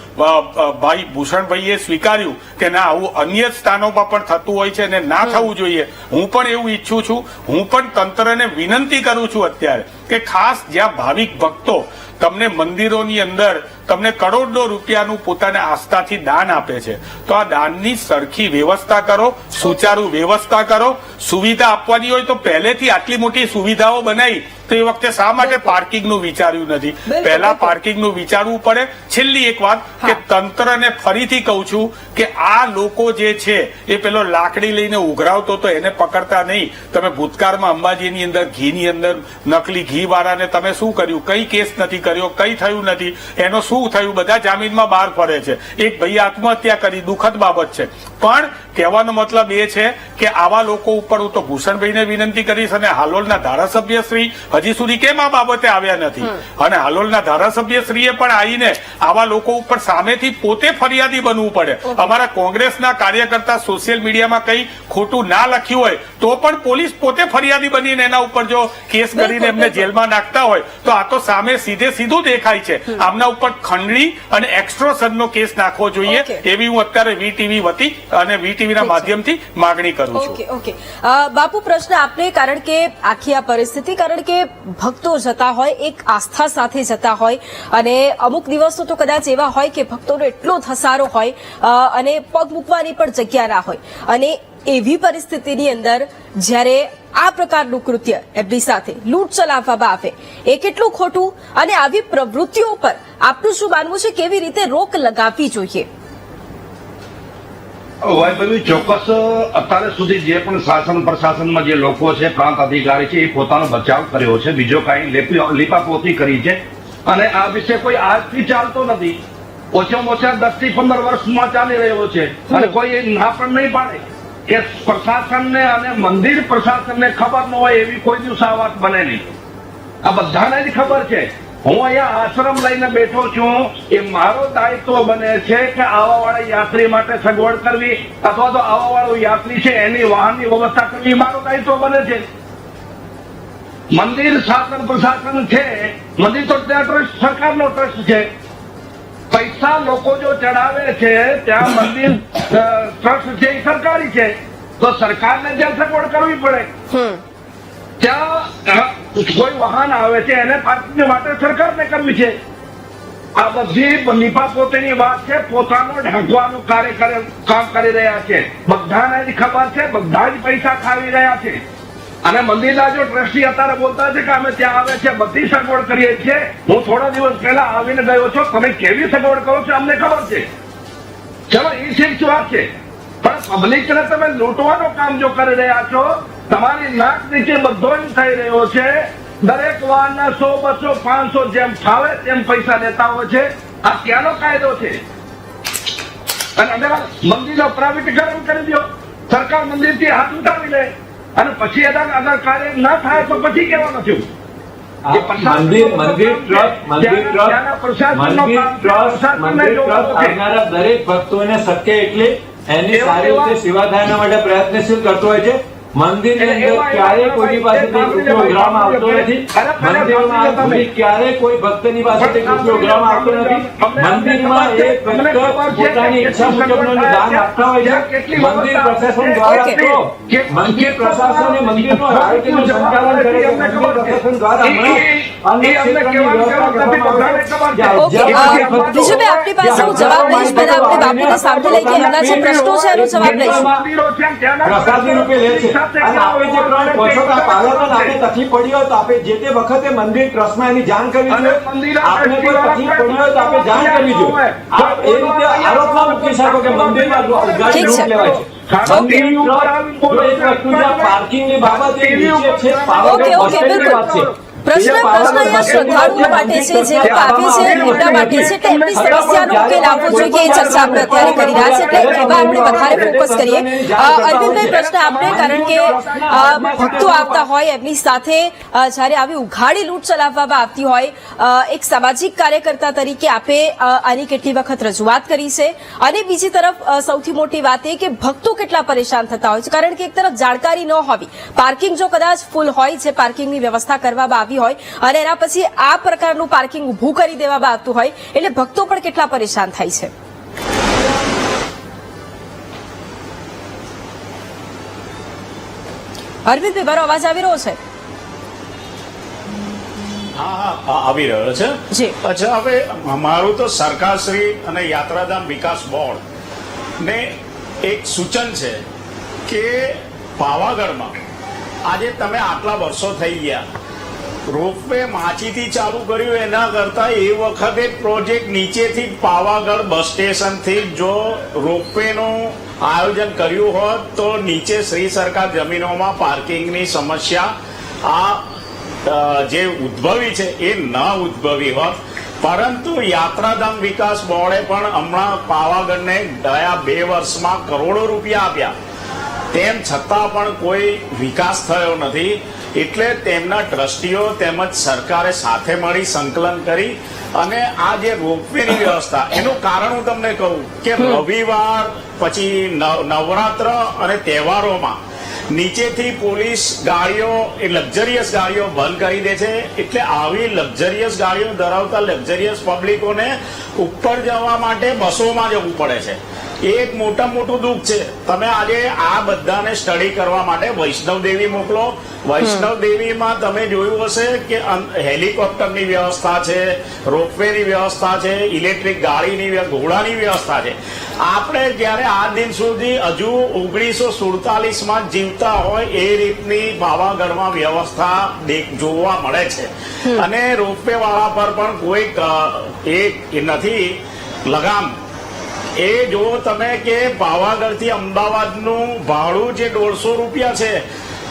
ભાઈ ભૂષણભાઈએ સ્વીકાર્યું કે ના આવું અન્ય સ્થાનોમાં પણ થતું હોય છે અને ના થવું જોઈએ. હું પણ એવું ઈચ્છું છું. હું પણ તંત્રને વિનંતી કરું છું અત્યારે કે ખાસ જ્યાં ભાવિક ભક્તો તમને મંદિરોની અંદર તમને કરોડો રૂપિયાનું પોતાના આસ્થાથી દાન આપે છે, તો આ દાનની સરખી વ્યવસ્થા કરો, સુચારુ વ્યવસ્થા કરો. સુવિધા આપવાની હોય તો પહેલેથી આટલી મોટી સુવિધાઓ બનાવી તો એ વખતે શા માટે પાર્કિંગનું વિચાર્યું નથી? પહેલા પાર્કિંગનું વિચારવું પડે. છેલ્લી એક વાત કે તંત્રને ફરીથી કહું છું કે આ લોકો જે છે એ પેલો લાકડી લઈને ઉઘરાવતો તો એને પકડતા નહીં. તમે ભૂતકાળમાં અંબાજીની અંદર ઘીની અંદર નકલી ઘી વાળાને તમે શું કર્યું? કઈ કેસ નથી કર્યો, કઈ થયું નથી, એનો શું થયું? બધા જામીનમાં બહાર ફરે છે. એક ભાઈ આત્મહત્યા કરી, દુઃખદ બાબત છે. પણ કહેવાનો મતલબ એ છે કે આવા લોકો ઉપર હું તો ભૂષણભાઈને વિનંતી કરીશ અને હાલોલના ધારાસભ્ય શ્રી હજી સુધી કેમ આ બાબતે આવ્યા નથી? અને હાલોલના ધારાસભ્ય શ્રીએ પણ આવીને આવા લોકો ઉપર સામેથી પોતે ફરિયાદી બનવું પડે. અમારા કોંગ્રેસના કાર્યકર્તા સોશિયલ મીડિયામાં કઈ ખોટું ના લખ્યું હોય તો પણ પોલીસ પોતે ફરિયાદી બનીને એના ઉપર જો કેસ કરીને એમને જેલમાં નાખતા હોય તો આ તો સામે સીધું દેખાય છે. આમના ઉપર ખંડણી અને એક્સ્ટ્રોશનનો કેસ નાખવો જોઈએ એવી હું અત્યારે વીટીવી વતી અને વીટીવીના માધ્યમથી માગણી કરું છું. ઓકે બાપુ, પ્રશ્ન આપને, કારણ કે આખી આ પરિસ્થિતિ, કારણ કે ભક્તો જતા હોય એક આસ્થા સાથે જતા હોય અને અમુક દિવસો તો કદાચ એવા હોય કે ભક્તોનો એટલો ધસારો હોય અને પગ મૂકવાની પણ જગ્યા ના હોય, અને એવી પરિસ્થિતિની અંદર જ્યારે આ પ્રકારનું કૃત્ય એમની સાથે લૂંટ ચલાવવામાં આવે એ કેટલું ખોટું? અને આવી પ્રવૃત્તિઓ પર આપનું શું માનવું છે? કેવી રીતે રોક લગાવવી જોઈએ? ચોક્કસ અત્યારે સુધી જે પણ શાસન પ્રશાસનમાં જે લોકો છે, પ્રાંત અધિકારી છે, એ પોતાનો બચાવ કર્યો છે. બીજો કાંઈ લીપાપોતી કરી છે. અને આ વિષય કોઈ આજથી ચાલતો નથી, ઓછામાં ઓછા 10 થી 15 વર્ષમાં ચાલી રહ્યો છે. અને કોઈ ના પણ નહીં પાડે કે પ્રશાસનને અને મંદિર પ્રશાસનને ખબર ન હોય એવી કોઈ દિવસ આ વાત બને નહીં. આ બધાને જ ખબર છે. હું અહીંયા આશ્રમ લઈને બેઠો છું, એ મારો દાયિત્વ બને છે કે આવા વાળા યાત્રી માટે સગવડ કરવી અથવા તો આવા વાળો યાત્રી છે એની વાહનની વ્યવસ્થા કરવી એ મારો દાયિત્વ બને છે. મંદિર શાસન પ્રશાસન છે, મંદિર તો ત્યાં ટ્રસ્ટ સરકારનો ટ્રસ્ટ છે. પૈસા લોકો જો ચડાવે છે ત્યાં મંદિર ટ્રસ્ટ છે એ સરકારી છે, તો સરકારને ત્યાં સગવડ કરવી પડે. ત્યાં કોઈ વાહન આવે છે એને પાર્કિંગ માટે સરકારને કરવી છે. આ બધી નિપા પોતેની વાત છે, પોતાનો ઢાંકવાનું કામ કરી રહ્યા છે. બધાને જ ખબર છે, બધા જ પૈસા ખાવી રહ્યા છે. અને મંદિરના જો ટ્રસ્ટી અત્યારે બોલતા છે કે અમે ત્યાં આવે છે બધી સગવડ કરીએ છીએ. હું થોડા દિવસ પહેલા આવીને ગયો છું, તમે કેવી સગવડ કરો છો અમને ખબર છે. ચલો એ ઠીક વાત છે, પણ પબ્લિકને તમે લૂંટવાનું કામ જો કરી રહ્યા છો, તમારી નાક નીચે બધો જ થઈ રહ્યો છે. દરેક વાહનના 100, 200, 500 જેમ ફાવે તેમ પૈસા લેતા હોય છે. આ ક્યાંનો કાયદો છે? અને મંદિરનો પ્રાઇવેટીકરણ કરી દો, સરકાર મંદિરથી હાથ ઉઠાવી લે અને પછી અગર કાર્ય ના થાય તો પછી કહેવાનું થયું. આવનારા દરેક ભક્તોને શક્ય એટલી એની સારી રીતે સેવા થાય એના માટે પ્રયત્નશીલ કરતો હોય છે. મંદિરની અંદર ક્યારેય કોઈની પાસેથી રૂપિયો ગ્રામ આવતો નથી. મંદિરમાં ક્યારેય કોઈ ભક્તની પાસેથી રૂપિયો ગ્રામ આવતો નથી. મંદિરમાં એક ભક્ત પોતાની ઈચ્છા મુજબનું દાન આપતા હોય છે. મંદિર પ્રશાસન દ્વારા તો મંદિર પ્રશાસને મંદિરનું આયોજનનું સંચાલન કરે છે. મંદિર પ્રશાસન દ્વારા વિજયભાઈ, આપની પાસે હું જવાબ લઈશ, પહેલા આપણે બાપુને સાંભળી લઈએ કે એમના જે પ્રશ્નો છે એનો જવાબ લઈશું. પ્રસાદી રૂપે લે છે. અને આપણે જે પ્રમાણે પોષક પાલન આપણે તકલીફ પડી હોય તો આપણે જે તે વખતે મંદિર ટ્રસ્ટમાં એની જાણ કરવી જોઈએ. આપણે કોઈ તકલીફ પડી હોય તો આપણે જાણ કરવી જોઈએ. એ રીતે આરોપ ના મૂકી શકો કે મંદિરમાં ઉગાડી લૂંટ લેવાય છે. પાર્કિંગની બાબત એ નીચે છે, પાવાગઢ બસ સ્ટેન્ડની વાત છે. પ્રશ્ન અહીંયા શ્રદ્ધાળુઓ માટે છે, જે લોકો આવે છે એમના માટે છે, એટલે એમની સમસ્યાનો ઉકેલ આપવો જોઈએ એ ચર્ચા આપણે અત્યારે કરી રહ્યા છે. એટલે એવા આપણે વધારે ફોકસ કરીએ. અરવિંદભાઈ, પ્રશ્ન આપણે, કારણ કે ભક્તો આવતા હોય એમની સાથે જયારે આવી ઉઘાડી લૂંટ ચલાવવામાં આવતી હોય, એક સામાજિક કાર્યકર્તા તરીકે આપે આની કેટલી વખત રજૂઆત કરી છે, અને બીજી તરફ સૌથી મોટી વાત એ કે ભક્તો કેટલા પરેશાન થતા હોય છે, કારણ કે એક તરફ જાણકારી ન હોવી, પાર્કિંગ જો કદાચ ફૂલ હોય, જે પાર્કિંગની વ્યવસ્થા કરવામાં આવી હોય અને એના પછી આ પ્રકારનું પાર્કિંગ ઉભું કરી દેવામાં આવતું હોય, એટલે ભક્તો પણ કેટલા પરેશાન થાય છે. અરવિંદભાઈ, મારો અવાજ આવી રહ્યો છે? હા, આવી રહ્યો છે. અચ્છા, હવે મારું તો સરકારશ્રી અને યાત્રાધામ વિકાસ બોર્ડ ને એક સૂચન છે કે પાવાગઢમાં આજે તમે આટલા વર્ષો થઈ ગયા, રોપવે માચીથી ચાલુ કર્યું એના કરતા એ વખતે પ્રોજેક્ટ નીચેથી પાવાગઢ બસ સ્ટેશનથી જો રોપવેનું આયોજન કર્યું હોત તો નીચે શ્રી સરકાર જમીનોમાં પાર્કિંગની સમસ્યા જે ઉદ્ભવી છે એ ન ઉદ્ભવી હોત. પરંતુ યાત્રાધામ વિકાસ બોર્ડે પણ હમણાં પાવાગઢને ગયા 2 વર્ષમાં કરોડો રૂપિયા આપ્યા, તેમ છતાં પણ કોઈ વિકાસ થયો નથી. એટલે તેમના ટ્રસ્ટીઓ તેમજ સરકારે સાથે મળી સંકલન કરી અને આ જે રોપવેની વ્યવસ્થા, એનું કારણ હું તમને કહું કે રવિવાર પછી નવરાત્ર અને તહેવારોમાં નીચેથી પોલીસ ગાડીઓ, એ લક્ઝરિયસ ગાડીઓ બંધ કરી દે છે. એટલે આવી લક્ઝરિયસ ગાડીઓ ધરાવતા લક્ઝરિયસ પબ્લિકોને ઉપર જવા માટે બસોમાં જવું પડે છે. એક મોટું દુઃખ છે. તમે આજે આ બધાને સ્ટડી કરવા માટે વૈષ્ણવ દેવી મોકલો. વૈષ્ણવ દેવીમાં તમે જોયું હશે કે હેલિકોપ્ટરની વ્યવસ્થા છે, રોપવેની વ્યવસ્થા છે, ઇલેક્ટ્રિક ગાડીની, ઘોડાની વ્યવસ્થા છે. આપણે જયારે આ દિન સુધી હજુ 1947માં જીવતા હોય એ રીતની પાવાગઢમાં વ્યવસ્થા જોવા મળે છે. અને રોપવે વાળા પર પણ કોઈ એ નથી લગામ. એ જો તમે કે પાવાગઢથી અમદાવાદનું ભાડું જે 150 રૂપિયા છે,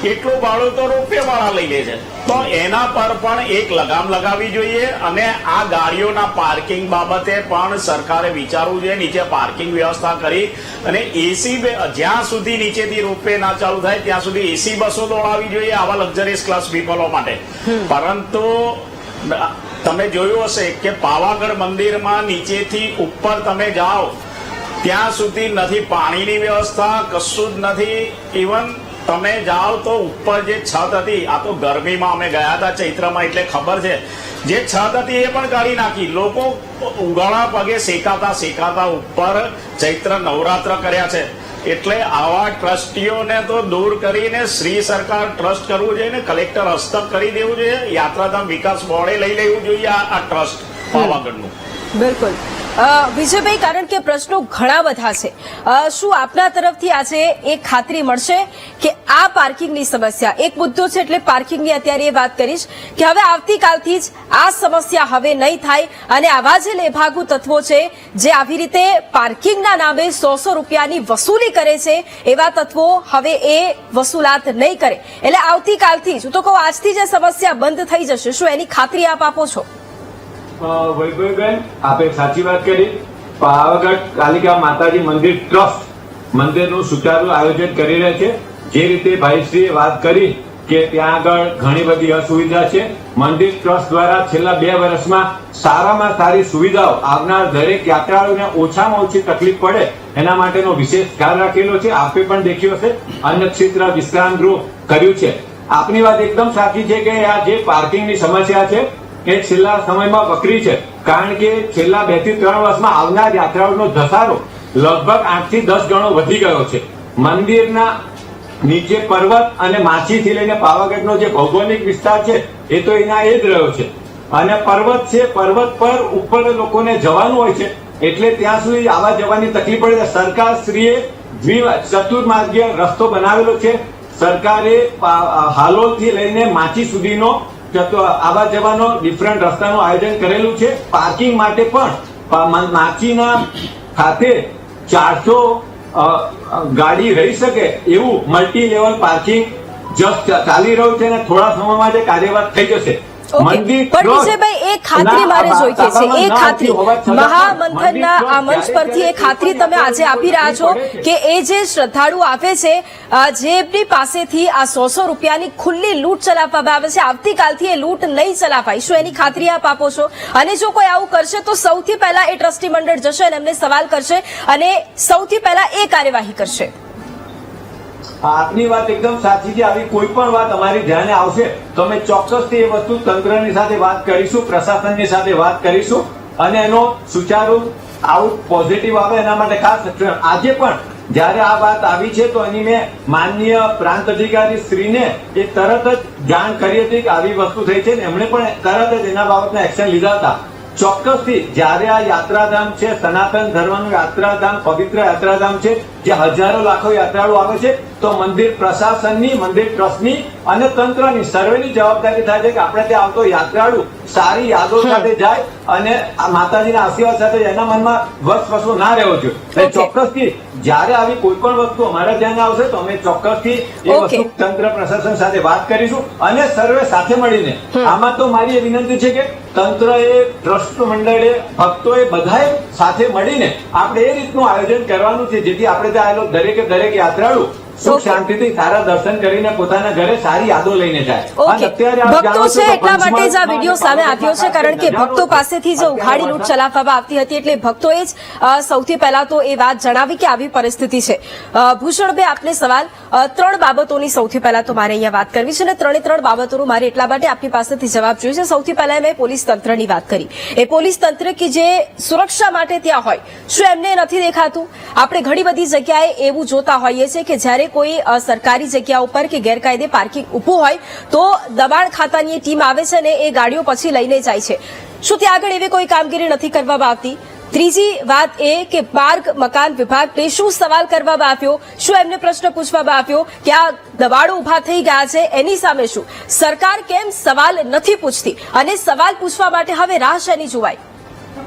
એટલું ભાડું તો રોપવે વાળા લઈ લે છે. તો એના પર પણ એક લગામ લગાવવી જોઈએ અને આ ગાડીઓના પાર્કિંગ બાબતે પણ સરકારે વિચારવું જોઈએ. નીચે પાર્કિંગ વ્યવસ્થા કરી અને એસી જ્યાં સુધી નીચેથી રોપવે ના ચાલુ થાય ત્યાં સુધી એસી બસો દોડાવવી જોઈએ આવા લક્ઝરીઝ ક્લાસ પીપલો માટે. પરંતુ તમે જોયું હશે કે પાવાગઢ મંદિરમાં નીચેથી ઉપર તમે જાઓ ત્યાં સુધી નથી પાણીની વ્યવસ્થા, કશું જ નથી. ઇવન તમે જાઓ તો ઉપર જે છત હતી, આ તો ગરમીમાં અમે ગયા હતા ચૈત્રમાં એટલે ખબર છે, જે છત હતી એ પણ કાઢી નાખી. લોકો ઉગાડા પગે શેકાતા ઉપર ચૈત્ર નવરાત્ર કર્યા છે. એટલે આવા ટ્રસ્ટીઓને તો દૂર કરીને શ્રી સરકાર ટ્રસ્ટ કરવું જોઈએ ને કલેક્ટર હસ્તક કરી દેવું જોઈએ. યાત્રાધામ વિકાસ બોર્ડે લઈ લેવું જોઈએ આ ટ્રસ્ટ પાવાગઢનું. બિલકુલ વિજયભાઈ, કારણ કે પ્રશ્નો ઘણા બધા છે, શું આપના તરફથી આજે એક ખાતરી મળશે કે આ પાર્કિંગની સમસ્યા, એક મુદ્દો છે એટલે પાર્કિંગની અત્યારે એ વાત કરીશ કે હવે આવતીકાલથી જ આ સમસ્યા હવે નહીં થાય અને આવા જે લેભાગુ તત્વો છે જે આવી રીતે પાર્કિંગના નામે 100 રૂપિયાની વસૂલી કરે છે એવા તત્વો હવે એ વસૂલાત નહીં કરે. એટલે આવતીકાલથી જ, હું તો કહું આજથી જ સમસ્યા બંધ થઈ જશે. શું એની ખાતરી આપ આપો છો? વૈભવીબેન, આપે સાચી વાત કરી. પાવાગઢ કાલિકા માતાજી મંદિર ટ્રસ્ટ મંદિરનું સુચારુ આયોજન કરી રહ્યા છે. જે રીતે ભાઈશ્રીએ વાત કરી કે ત્યાં આગળ ઘણી બધી અસુવિધા છે, મંદિર ટ્રસ્ટ દ્વારા છેલ્લા 2 વર્ષમાં સારામાં સારી સુવિધાઓ આવનાર દરેક યાત્રાળુઓને ઓછામાં ઓછી તકલીફ પડે એના માટેનો વિશેષ ખ્યાલ રાખેલો છે. આપે પણ દેખ્યો હશે, અન્નક્ષેત્ર વિશ્રામ ગૃહ કર્યું છે. આપની વાત એકદમ સાચી છે કે આ જે પાર્કિંગની સમસ્યા છે એ છેલ્લા સમયમાં વકરી છે. કારણ કે છેલ્લા 2 થી 3 વર્ષમાં આવનાર યાત્રાળુનો ધસારો લગભગ 8 થી 10 ગણો વધી ગયો છે. મંદિરના નીચે પર્વત અને માછીથી લઈને પાવાગઢનો જે ભૌગોલિક વિસ્તાર છે એ તો એના એ જ રહ્યો છે. અને પર્વત છે, પર્વત પર ઉપર લોકોને જવાનું હોય છે એટલે ત્યાં સુધી આવવા જવાની તકલીફ પડે. સરકારશ્રીએ ચતુર્માર્ગીય રસ્તો બનાવેલો છે. સરકારે હાલોલથી લઈને માછી સુધીનો આવા જવાનો ડિફરન્ટ રસ્તાનું આયોજન કરેલું છે. પાર્કિંગ માટે પણ માચીના ખાતે 400 ગાડી રહી શકે એવું મલ્ટી લેવલ પાર્કિંગ જસ્ટ ચાલી રહ્યું છે અને થોડા સમયમાં જે કાર્યવાહી થઈ જશે. પણ વિજયભાઈ, એક ખાતરી મારે જોઈએ છે, એક ખાતરી મહામંથનના આ મંચ પરથી એક ખાતરી તમે આજે આપી રહ્યા છો કે એ જે શ્રદ્ધાળુ આવે છે જેમની પાસેથી આ 100 રૂપિયાની ખુલ્લી લૂંટ ચલાવવામાં આવે છે, આવતીકાલથી એ લૂંટ નહીં ચલાવાય. શું એની ખાતરી આપ આપો છો? અને જો કોઈ આવું કરશે તો સૌથી પહેલા એ ટ્રસ્ટી મંડળ જશે અને એમને સવાલ કરશે અને સૌથી પહેલા એ કાર્યવાહી કરશે. આપની વાત એકદમ સાચી છે. આવી કોઈ પણ વાત અમારી ધ્યાને આવશે તો અમે ચોક્કસથી એ વસ્તુ તંત્રની સાથે વાત કરીશું, પ્રશાસનની સાથે વાત કરીશું અને એનો સુચારુ આઉટ પોઝિટિવ આવે એના માટે ખાસ. આજે પણ જયારે આ વાત આવી છે તો એની મેં માનનીય પ્રાંત અધિકારી શ્રીને એ તરત જ જાણ કરી હતી કે આવી વસ્તુ થઈ છે. એમણે પણ તરત જ એના બાબતના એક્શન લીધા હતા. ચોક્કસથી જયારે આ યાત્રાધામ છે, સનાતન ધર્મનું યાત્રાધામ, પવિત્ર યાત્રાધામ છે, જે હજારો લાખો યાત્રાળુ આવે છે, તો મંદિર પ્રશાસનની, મંદિર ટ્રસ્ટની અને તંત્રની સર્વેની જવાબદારી થાય છે કે આપણે ત્યાં આવતો યાત્રાળુ સારી યાદો સાથે જાય અને માતાજીના આશીર્વાદ સાથે એના મનમાં વસ્તુ ના રહેવો જોઈએ. ચોક્કસથી જયારે આવી કોઈ પણ વસ્તુ અમારા ધ્યાને આવશે તો અમે ચોક્કસથી એ વસ્તુ તંત્ર પ્રશાસન સાથે વાત કરીશું અને સર્વે સાથે મળીને. આમાં તો મારી એ વિનંતી છે કે તંત્રએ, ટ્રસ્ટ મંડળે, ભક્તોએ બધાએ સાથે મળીને આપણે એ રીતનું આયોજન કરવાનું છે જેથી આપણે ત્યાં આવેલો દરેકે દરેક યાત્રાળુ સુખ શાંતિથી સારા દર્શન કરીને પોતાના ઘરે સારી યાદો લઈને જાય. ભક્તો છે એટલા માટે જ આ વિડીયો સામે આવ્યો છે, કારણ કે ભક્તો પાસેથી જે ઉઘાડી લૂંટ ચલાવવામાં આવતી હતી એટલે ભક્તોએ જ સૌથી પહેલા તો એ વાત જણાવી કે આવી પરિસ્થિતિ છે. ભૂષણભાઈ, આપને સવાલ 3 બાબતોની સૌથી પહેલા તો મારે અહીંયા વાત કરવી છે અને 3 બાબતોનું મારે એટલા માટે આપની પાસેથી જવાબ જોઈએ છે. સૌથી પહેલા મેં પોલીસ તંત્રની વાત કરી. એ પોલીસ તંત્ર કે જે સુરક્ષા માટે ત્યાં હોય, શું એમને નથી દેખાતું? આપણે ઘણી બધી જગ્યાએ એવું જોતા હોઈએ છીએ કે જ્યારે કોઈ સરકારી જગ્યા ઉપર કે ગેરકાયદે પાર્કિંગ ઉભું હોય તો દબાણ ખાતાની ટીમ આવે છે અને એ ગાડીઓ પછી લઈને જાય છે. શું ત્યાં આગળ એવી કોઈ કામગીરી નથી કરવામાં આવતી? ત્રીજી વાત એ કે માર્ગ મકાન વિભાગને શું સવાલ કરવામાં આવ્યો? શું એમને પ્રશ્ન પૂછવામાં આવ્યો કે આ દબાણો ઉભા થઈ ગયા છે એની સામે શું? સરકાર કેમ સવાલ નથી પૂછતી અને સવાલ પૂછવા માટે હવે રાહ શેની જોવાય?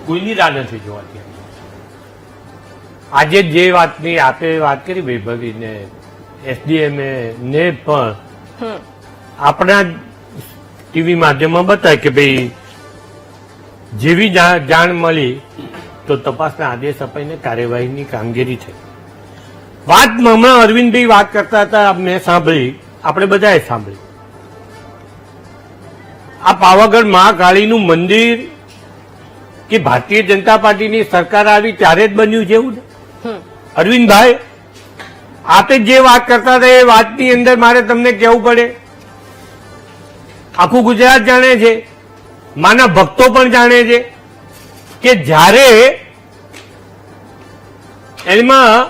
કોઈની રાહ નથી જોવાતી. આજે જે વાતની આપે વાત કરી વૈભવીને, એસડીએમએ ને પણ આપણા ટીવી માધ્યમમાં બતાવે કે ભાઈ જેવી જાણ મળી તો તપાસના આદેશ અપાઈને કાર્યવાહીની કામગીરી થઈ. વાત હમણાં અરવિંદભાઈ વાત કરતા હતા, મેં સાંભળી, આપણે બધાએ સાંભળી. આ પાવાગઢ મહાકાળીનું મંદિર કે ભારતીય જનતા પાર્ટીની સરકાર આવી ત્યારે જ બન્યું છે એવું ને અરવિંદભાઈ? આપે જે વાત કરતા હતા એ વાતની અંદર મારે તમને કહેવું પડે, આખું ગુજરાત જાણે છે, માના ભક્તો પણ જાણે છે કે જ્યારે એમાં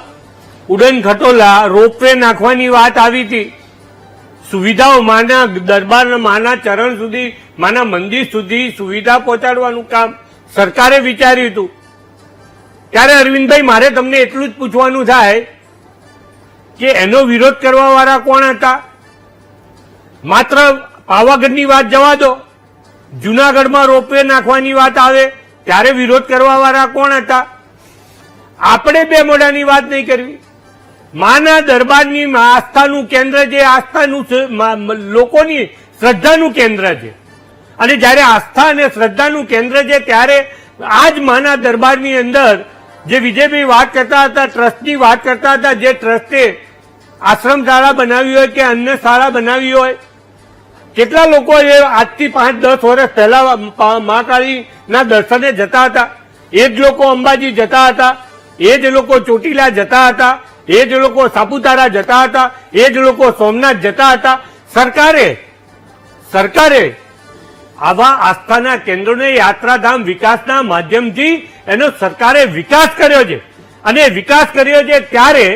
ઉડન ખટોલા રોપવે નાખવાની વાત આવી હતી, સુવિધાઓ માના દરબાર માના ચરણ સુધી, માના મંદિર સુધી સુવિધા પહોંચાડવાનું કામ સરકારે વિચાર્યું હતું, ત્યારે અરવિંદભાઈ મારે તમને એટલું જ પૂછવાનું થાય કે એનો વિરોધ કરવા વાળા કોણ હતા? માત્ર પાવાગઢની વાત જવા દો, જુનાગઢમાં રોપવે નાખવાની વાત આવે ત્યારે વિરોધ કરવા વાળા કોણ હતા? આપણે બે મોઢાની વાત નહીં કરવી. માના દરબારની આસ્થાનું કેન્દ્ર છે, આસ્થાનું લોકોની શ્રદ્ધાનું કેન્દ્ર છે, અને જયારે આસ્થા અને શ્રદ્ધાનું કેન્દ્ર છે ત્યારે આ જ માના દરબારની અંદર જે વિજયભાઈ વાત કરતા હતા, ટ્રસ્ટની વાત કરતા હતા, જે ટ્રસ્ટે આશ્રમ શાળા બનાવી હોય કે અન્ય શાળા બનાવી હોય, કેટલા લોકો એ આજથી 5-10 વર્ષ પહેલા મહાકાળીના દર્શને જતા હતા, એ જ લોકો અંબાજી જતા હતા, એ જ લોકો ચોટીલા જતા હતા, એ જ લોકો સાપુતારા જતા હતા, એ જ લોકો સોમનાથ જતા હતા. સરકારે આવા આસ્થાના કેન્દ્રોને યાત્રાધામ વિકાસના માધ્યમથી એનો સરકારે વિકાસ કર્યો છે, અને વિકાસ કર્યો છે ત્યારે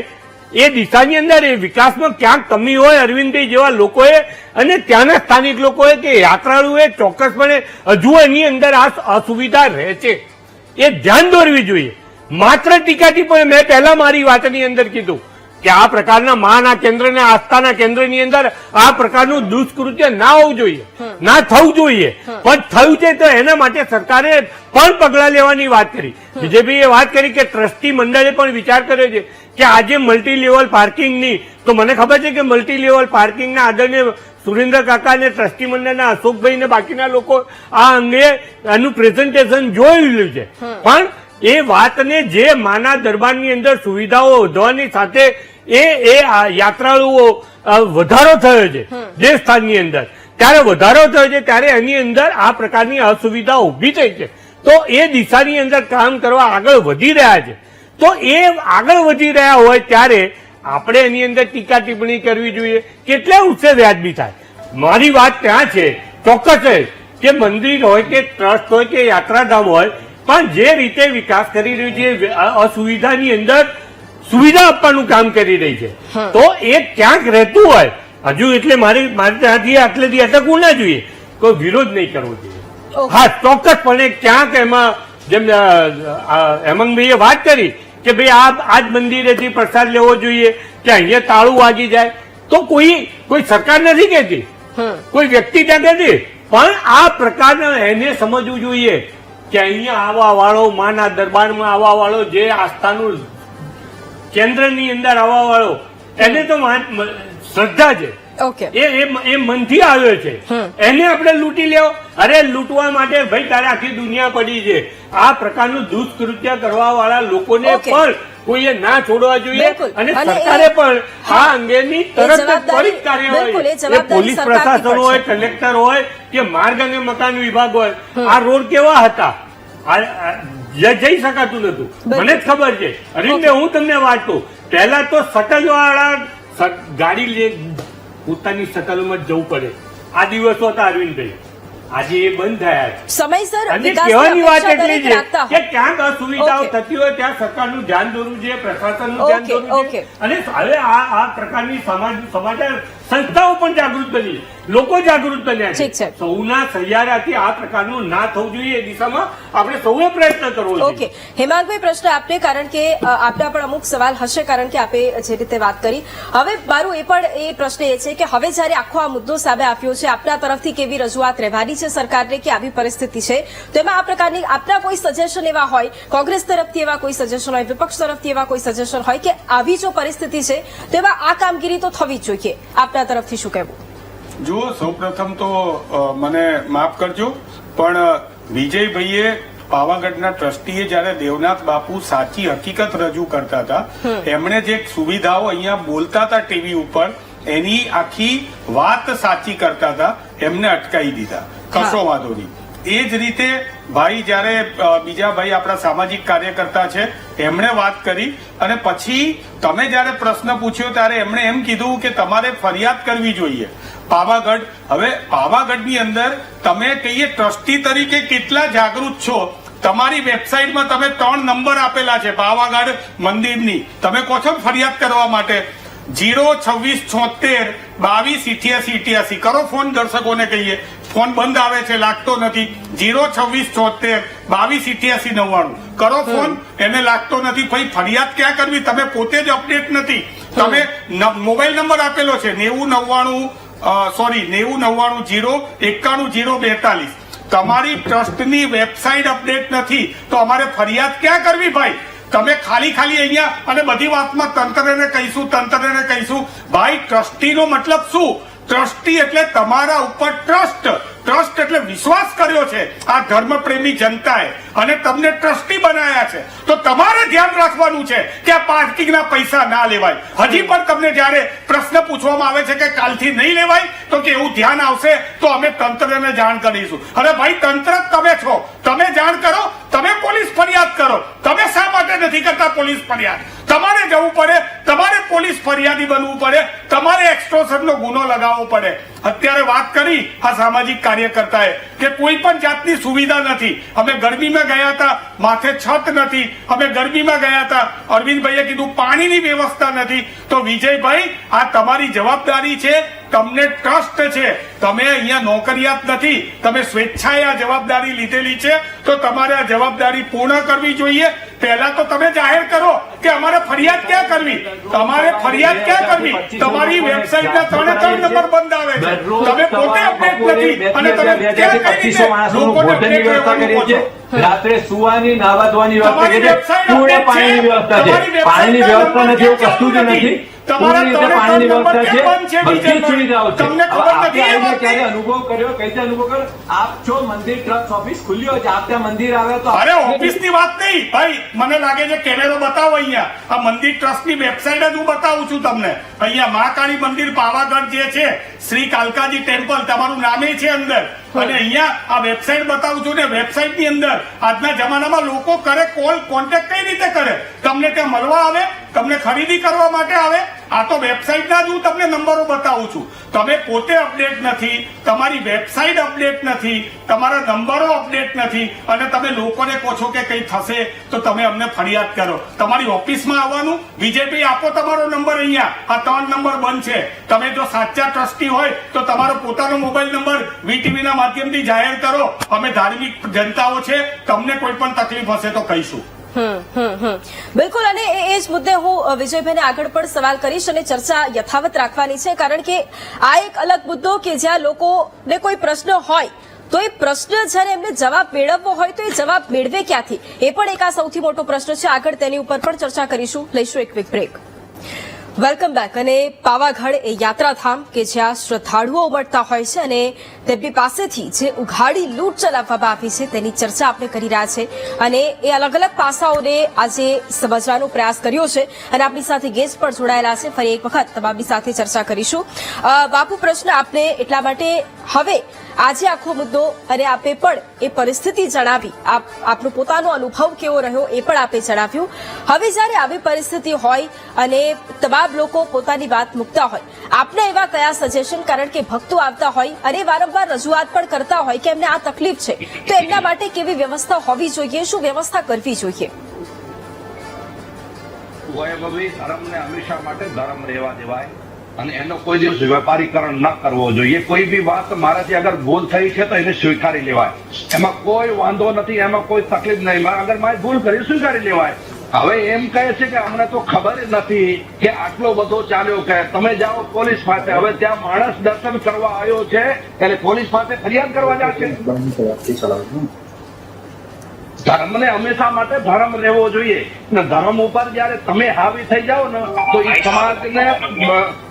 એ દિશાની અંદર એ વિકાસમાં ક્યાંક કમી હોય અરવિંદભાઈ જેવા લોકોએ અને ત્યાંના સ્થાનિક લોકોએ કે યાત્રાળુએ ચોક્કસપણે હજુ એની અંદર આ અસુવિધા રહે છે, એ ધ્યાન દોરવી જોઈએ. માત્ર ટીકા ટિપ્પણી, મેં પહેલા મારી વાતની અંદર કીધું કે આ પ્રકારના માના કેન્દ્ર ને આસ્થાના કેન્દ્રની અંદર આ પ્રકારનું દુષ્કૃત્ય ના હોવું જોઈએ, ના થવું જોઈએ, પણ થયું છે તો એના માટે સરકારે પણ પગલાં લેવાની વાત કરી. બીજેપીએ વાત કરી કે ટ્રસ્ટી મંડળે પણ વિચાર કર્યો છે કે આજે મલ્ટી લેવલ પાર્કિંગની, તો મને ખબર છે કે મલ્ટી લેવલ પાર્કિંગના આદરણીય સુરેન્દ્ર કાકા અને ટ્રસ્ટી મંડળના અશોકભાઈ ને બાકીના લોકો આ અંગે એનું પ્રેઝન્ટેશન જોયેલું છે, પણ એ વાતને જે માના દરબારની અંદર સુવિધાઓ વધવાની સાથે એ યાત્રાળુઓ વધારો થયો છે દેવસ્થાનની અંદર, ત્યારે વધારો થયો છે ત્યારે એની અંદર આ પ્રકારની અસુવિધા ઉભી થઈ છે, તો એ દિશાની અંદર કામ કરવા આગળ વધી રહ્યા છે. તો એ આગળ વધી રહ્યા હોય ત્યારે આપણે એની અંદર ટીકા ટિપ્પણી કરવી જોઈએ, કેટલા ઉચ્ચે વ્યાજબી થાય. મારી વાત ત્યાં છે ચોક્કસ છે કે મંદિર હોય કે ટ્રસ્ટ હોય કે યાત્રાધામ હોય, પણ જે રીતે વિકાસ કરી રહ્યું છે, અસુવિધાની અંદર સુવિધા આપવાનું કામ કરી રહી છે, તો એ ક્યાંક રહેતું હોય હજુ, એટલે મારે ત્યાંથી આટલેથી અટકવું ના જોઈએ, કોઈ વિરોધ નહીં કરવો જોઈએ. હા, ચોક્કસપણે ક્યાંક એમાં જેમ હેમંતભાઈએ વાત કરી કે ભાઈ આ જ મંદિરેથી પ્રસાદ લેવો જોઈએ કે અહીંયા તાળું વાગી જાય, તો કોઈ સરકાર નથી કહેતી, કોઈ વ્યક્તિ ત્યાં કહેતી, પણ આ પ્રકારના એને સમજવું જોઈએ કે અહીંયા આવવા વાળો, માના દરબારમાં આવવા વાળો, જે આસ્થાનું કેન્દ્રની અંદર આવવા વાળો, એને તો શ્રદ્ધા છે, એ મનથી આવ્યો છે, એને આપણે લૂંટી લેવો. અરે લૂંટવા માટે ભાઈ તારે આખી દુનિયા પડી છે. આ પ્રકારનું દુષ્કૃત્ય કરવા વાળા લોકોને પણ કોઈએ ના છોડવા જોઈએ, અને સરકારે પણ આ અંગેની તરત જ ત્વરિત કાર્યવાહી, પોલીસ પ્રશાસન હોય, કલેક્ટર હોય કે માર્ગ અને મકાન વિભાગ હોય, આ રોડ કેવા હતા, જઈ શકાતું નતું, મને જ ખબર છે. અરવિંદ, હું તમને વાત કહું, પહેલા તો શટલ વાળા ગાડી પોતાની શટલોમાં જ જવું પડે, આ દિવસો હતા અરવિંદભાઈ, આજે એ બંધ થયા છે. સમયસર અને કહેવાની વાત એટલી છે કે ક્યાંક અસુવિધાઓ થતી હોય ત્યાં સરકારનું ધ્યાન દોરવું જોઈએ, પ્રશાસનનું ધ્યાન દોરવું જોઈએ, અને હવે આ પ્રકારની સમાચાર સંસ્થાઓ પણ જાગૃત બની, લોકો જાગૃત બન્યા છે. સૌના સહિયારાથી આ પ્રકારનું ના થવું જોઈએ એ દિશામાં આપણે સૌએ પ્રયત્ન કરવો જોઈએ. ઓકે, હેમાંગભાઈ, પ્રશ્ન આપને, કારણ કે આપના પણ અમુક સવાલ હશે, કારણ કે આપે જે રીતે વાત કરી. હવે મારું એ પ્રશ્ન એ છે કે હવે જયારે આખો આ મુદ્દો સામે આવ્યો છે, આપના તરફથી કેવી રજૂઆત રહેવાની છે સરકારને કે આવી પરિસ્થિતિ છે, તો એમાં આ પ્રકારની આપના કોઈ સજેશન એવા હોય, કોંગ્રેસ તરફથી એવા કોઈ સજેશન હોય, વિપક્ષ તરફથી એવા કોઈ સજેશન હોય કે આવી જો પરિસ્થિતિ છે તો એમાં આ કામગીરી તો થવી જ જોઈએ, આપના તરફથી શું કહેવું? જુઓ, સૌપ્રથમ તો મને માફ કરજો, પણ વિજયભાઈએ પાવાગઢના ટ્રસ્ટીએ જયારે દેવનાથ બાપુ સાચી હકીકત રજૂ કરતા હતા, એમણે જે સુવિધાઓ અહીંયા બોલતા હતા ટીવી ઉપર, એની આખી વાત સાચી કરતા હતા, એમને અટકાવી દીધા. કશો વાંધો નહીં. એ જ રીતે ભાઈ જયારે બીજા ભાઈ આપણા સામાજિક કાર્યકર્તા છે એમણે વાત કરી અને પછી તમે જયારે પ્રશ્ન પૂછ્યો ત્યારે એમણે એમ કીધું કે તમારે ફરિયાદ કરવી જોઈએ પાવાગઢ. હવે પાવાગઢની અંદર તમે કહીએ ટ્રસ્ટી તરીકે કેટલા જાગૃત છો. તમારી વેબસાઇટમાં તમે 3 નંબર આપેલા છે પાવાગઢ મંદિરની. તમે કહો છો ફરિયાદ કરવા માટે 02676 228888 કરો ફોન. દર્શકોને કહીએ ફોન બંધ આવે છે, લાગતો નથી. 02676 228899 કરો ફોન, એને લાગતો નથી. ભાઈ ફરિયાદ ક્યાં કરવી? તમે પોતે જ અપડેટ નથી. તમે મોબાઈલ નંબર આપેલો છે 9099 તમારી ટ્રસ્ટની વેબસાઇટ અપડેટ નથી તો અમારે ફરિયાદ ક્યાં કરવી ભાઈ? તમે ખાલી અહીંયા અને બધી વાતમાં તંત્રને કહીશું. ભાઈ ટ્રસ્ટીનો મતલબ શું? ટ્રસ્ટી એટલે તમારા ઉપર ટ્રસ્ટ એટલે વિશ્વાસ કર્યો છે આ ધર્મપ્રેમી જનતાએ અને તમને ટ્રસ્ટી બનાયા છે. તો તમારે ધ્યાન રાખવાનું છે કે આ પાર્કિંગના પૈસા ના લેવાય. હજી પણ તમને જયારે પ્રશ્ન પૂછવામાં આવે છે કે કાલથી નહીં લેવાય તો કે એવું ધ્યાન આવશે તો અમે તંત્રને જાણ કરીશું. અરે ભાઈ તંત્ર તમે છો, તમે જાણ કરો, તમે પોલીસ ફરિયાદ કરો. તમે શા માટે નથી કરતા પોલીસ ફરિયાદ? તમારે જવું પડે, તમારે પોલીસ ફરિયાદી બનવું પડે, તમારે એક્સ્ટોર્શનનો ગુનો લગાવવો પડે. અત્યારે વાત કરી આ સામાજિક કાર્યકર્તાએ કે કોઈ પણ જાતની સુવિધા નથી. અમે ગરમીમાં ગયા હતા, માથે છત નથી. અમે ગરમીમાં ગયા હતા, અરવિંદભાઈએ કીધું પાણીની વ્યવસ્થા નથી. તો વિજયભાઈ આ તમારી જવાબદારી છે, તમને ટ્રસ્ટ છે, તમે અહીંયા નોકરિયાત નથી, તમે સ્વેચ્છાએ આ જવાબદારી લીધેલી છે તો તમારે આ જવાબદારી પૂર્ણ કરવી જોઈએ. પહેલા તો તમે જાહેર કરો કે અમારે ફરિયાદ ક્યાં કરવી. તમારે ફરિયાદ ક્યાં કરવી? તમારી વેબસાઇટના 3 નંબર બંધ આવે છે, તમે પોતે અપડેટ નથી અને તમે ક્યાં કઈ રીતે લોકોને અપડેટ રહેવાનું કહો છો? રાત્રે સુવાની નાહવા ધોવાની વ્યવસ્થા છે, પૂરે પાણીની વ્યવસ્થા છે. પાણીની વ્યવસ્થા નથી એવું કશું જ નથી. તમારા પાણીની વ્યવસ્થા છે, બધી સુવિધાઓ છે. તમને ખબર નથી એ વાત? ક્યારે અનુભવ કર્યો? કઈ રીતે અનુભવ કર્યો? આપ છો મંદિર ટ્રસ્ટ ઓફિસ ખુલ્લી હોય છે, આપ ત્યાં મંદિર આવે તો અરે ઓફિસની વાત નહીં ભાઈ, મને લાગે છે કેમેરો બતાવો અહીંયા. આ મંદિર ટ્રસ્ટની વેબસાઇટ જ હું બતાવું છું તમને. અહીંયા મહાકાળી મંદિર પાવાગઢ જે છે, શ્રી કાલકાજી ટેમ્પલ તમારું નામે છે અંદર. અને અહીંયા આ વેબસાઇટ બતાવું છું ને વેબસાઇટની અંદર આજના જમાનામાં લોકો કરે કોન્ટેક્ટ કઈ રીતે કરે? તમને ત્યાં મળવા આવે, તમને ખરીદી કરવા માટે આવે. આ તો વેબસાઇટના જ હું તમને નંબરો બતાવું છું. તમે પોતે અપડેટ નથી, તમારી વેબસાઇટ અપડેટ નથી, તમારા નંબરો અપડેટ નથી અને તમે લોકોને કહો છો કે કંઈ થશે તો તમે અમને ફરિયાદ કરો. તમારી ઓફિસમાં આવવાનું, વિજયભાઈ આપો તમારો નંબર. અહીંયા આ 3 નંબર બંધ છે. તમે જો સાચા ટ્રસ્ટી હોય તો તમારો પોતાનો મોબાઈલ નંબર વીટીવીના માધ્યમથી જાહેર કરો. અમે ધાર્મિક જનતાઓ છે, તમને કોઈ પણ તકલીફ હશે તો કહીશું. બિલકુલ. અને એ જ મુદ્દે હું વિજયભાઈને આગળ પણ સવાલ કરીશ અને ચર્ચા યથાવત રાખવાની છે, કારણ કે આ એક અલગ મુદ્દો કે જ્યાં લોકોને કોઈ પ્રશ્ન હોય તો એ પ્રશ્ન જ્યારે એમને જવાબ મેળવવો હોય તો એ જવાબ મેળવે ક્યાંથી, એ પણ એક આ સૌથી મોટો પ્રશ્ન છે. આગળ તેની ઉપર પણ ચર્ચા કરીશું. લઈશું એક ક્વિક બ્રેક. Welcome back. અને પાવાગઢ એ યાત્રાધામ કે જ્યાં શ્રદ્ધાળુઓ ઉમટતા હોય છે અને તેમની પાસેથી જે ઉઘાડી લૂંટ ચલાવવામાં આવી છે તેની ચર્ચા આપણે કરી રહ્યા છે અને એ અલગ અલગ પાસાઓને આજે સમજવાનો પ્રયાસ કર્યો છે અને આપણી સાથે ગેસ્ટ પણ જોડાયેલા છે. ફરી એક વખત તમામની સાથે ચર્ચા કરીશું. બાપુ, પ્રશ્ન આપને એટલા માટે, હવે આજે આખો મુદ્દો અને આપે પણ એ પરિસ્થિતિ જણાવી, આપનો પોતાનો અનુભવ કેવો રહ્યો એ પણ આપે જણાવ્યું. હવે જ્યારે આવી પરિસ્થિતિ હોય અને તમામ લોકો પોતાની વાત મૂકતા હોય, આપને એવા કયા સજેશન, કારણ કે ભક્તો આવતા હોય અને વારંવાર રજૂઆત પણ કરતા હોય કે એમને આ તકલીફ છે, તો એમના માટે કેવી વ્યવસ્થા હોવી જોઈએ, શું વ્યવસ્થા કરવી જોઈએ? વૈભવી ધર્મને હંમેશા માટે ધર્મ રહેવા દેવાય અને એનો કોઈ દિવસ વેપારીકરણ ન કરવો જોઈએ. કોઈ બી વાત મારાથી અગર ભૂલ થઈ છે તો એને સ્વીકારી લેવાય, એમાં કોઈ વાંધો નથી, એમાં કોઈ તકલીફ નહીં. અગર મારે ભૂલ કરી સ્વીકારી લેવાય. હવે એમ કહે છે કે અમને તો ખબર નથી કે આટલો બધો ચાલ્યો, કે તમે જાઓ પોલીસ પાસે. હવે ત્યાં માણસ દર્શન કરવા આવ્યો છે એટલે પોલીસ પાસે ફરિયાદ કરવા જશે. ધર્મને હંમેશા માટે ધર્મ રહેવો જોઈએ ને ધર્મ ઉપર જયારે તમે હાવી થઈ જાઓ ને તો એ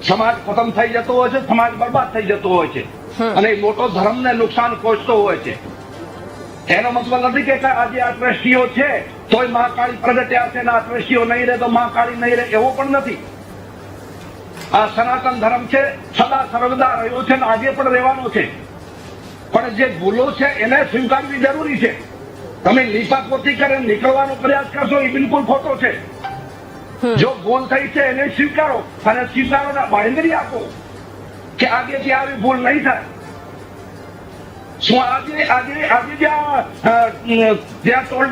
સમાજ ખતમ થઈ જતો હોય છે, સમાજ બરબાદ થઈ જતો હોય છે અને એ મોટો ધર્મને નુકસાન પહોંચતો હોય છે. એનો મતલબ નથી કે આજે આ ટ્રસ્ટીઓ છે તોય મહાકાળી પ્રગટ્યા છે ને આ ટ્રસ્ટીઓ નહીં રહે તો મહાકાળી નહીં રહે, એવો પણ નથી. આ સનાતન ધર્મ છે, સદા સર્વદા રહ્યો છે ને આજે પણ રહેવાનો છે. પણ જે ભૂલો છે એને સ્વીકારવી જરૂરી છે. તમે લીપાપોતી કરે નીકળવાનો પ્રયાસ કરશો એ બિલકુલ ખોટો છે. જો ભૂલ થઈ છે એને સ્વીકારો અને સ્વીકારોના બાંહેધરી આપો કે આગેથી આવી ભૂલ નહીં થાય. શું આજે જ્યાં ટોલ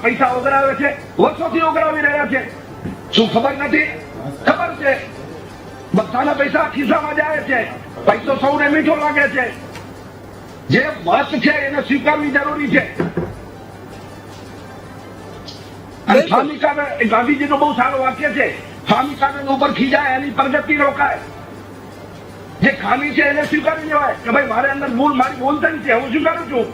પૈસા ઓગરાવે છે વર્ષોથી ઓગરાવી રહ્યા છે, શું ખબર નથી? ખબર છે, બધાના પૈસા ખિસ્સામાં જાય છે, પૈસો સૌને મીઠો લાગે છે. જે વાત છે એને સ્વીકારવી જરૂરી છે. અને ફામી કામે ગાંધીજીનું બહુ સારું વાક્ય છે, ફામી કામે ઉપર ખીજાય એની પ્રગતિ રોકાય. જે ખામી છે એને સ્વીકારી લેવાય કે ભાઈ મારી ભૂલ થઈ છે, હું સ્વીકારું છું.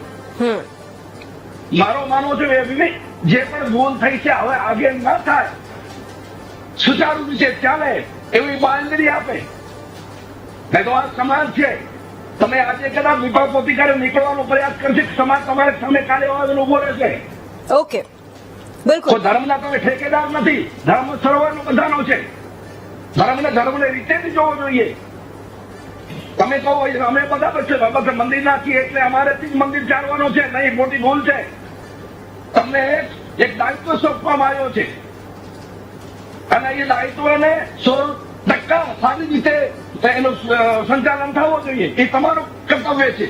મારો માનવો છે એવી જે પણ ભૂલ થઈ છે હવે આગે ન થાય, સુચારુ રીતે ચાલે એવી બાંહેધરી આપે. નહીં તો આ સમાજ છે, તમે આજે કદાચ વિપાપોતી કરે નીકળવાનો પ્રયાસ કરશે, સમાજ તમારે સામે કાલે ઉભો રહેશે. ઓકે, બિલકુલ. ધર્મના તમે ઠેકેદાર નથી, ધર્મ સર્વનો બધાનો છે. ધર્મને રીતે જ જોવો જોઈએ. તમે કહો અમે બધા મંદિર નાખીએ એટલે અમારેથી જ મંદિર ચાલવાનો છે, નહીં, મોટી ભૂલ છે. તમને એક દાયિત્વ સોંપવામાં આવ્યો છે અને એ દાયિત્વને 100% સારી રીતે એનું સંચાલન થવું જોઈએ. એ તમારું કર્તવ્ય છે.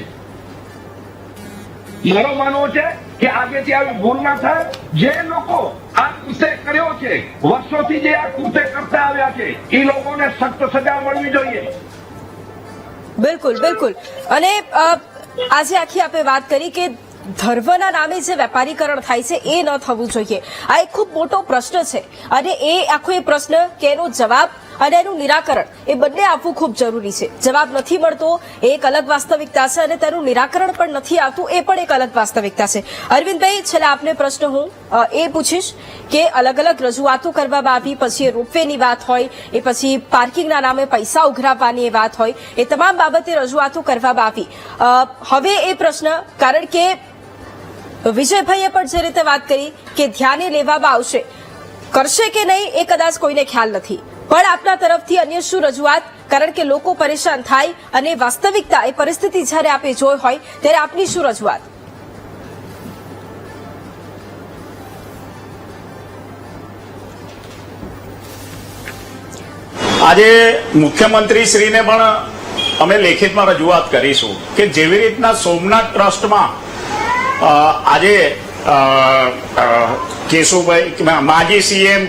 મારો માનવો છે કે આગેથી આવી ભૂલ ના થાય. જે લોકો આ કૃત્ય કર્યો છે, વર્ષોથી જે આ કૃત્ય કરતા આવ્યા છે, એ લોકોને સખ્ત સજા મળવી જોઈએ. બિલકુલ, બિલકુલ. અને આજે આખી આપણે વાત કરી કે ધર્મના નામે જે વેપારીકરણ થાય છે એ ન થવું જોઈએ. આ એક ખૂબ મોટો પ્રશ્ન છે અને એ આખો એ પ્રશ્ન કે એનો જવાબ અને એનું નિરાકરણ એ બંને આપવું ખૂબ જરૂરી છે. જવાબ નથી મળતો એ એક અલગ વાસ્તવિકતા છે અને તેનું નિરાકરણ પણ નથી આવતું એ પણ એક અલગ વાસ્તવિકતા છે. અરવિંદભાઈ, છેલ્લા આપને પ્રશ્ન હું એ પૂછીશ કે અલગ અલગ રજૂઆતો કરવામાં આવી, પછી રોપવેની વાત હોય, એ પછી પાર્કિંગના નામે પૈસા ઉઘરાવવાની વાત હોય, એ તમામ બાબતે રજૂઆતો કરવામાં આવી. હવે એ પ્રશ્ન, કારણ કે વિજયભાઈએ પણ જે રીતે વાત કરી કે ધ્યાને લેવામાં આવશે, કરશે કે નહીં એ કદાચ કોઈને ખ્યાલ નથી, પણ આપના તરફથી અન્ય શું રજૂઆત? કારણ કે લોકો પરેશાન થાય અને વાસ્તવિકતા એ પરિસ્થિતિ જ્યારે આપણે જોઈ હોય ત્યારે આપની શું રજૂઆત? આજે મુખ્યમંત્રીશ્રીને પણ અમે લેખિતમાં રજૂઆત કરીશું કે જેવી રીતના સોમનાથ ટ્રસ્ટમાં આજે કેશુભાઈ માજી સીએમ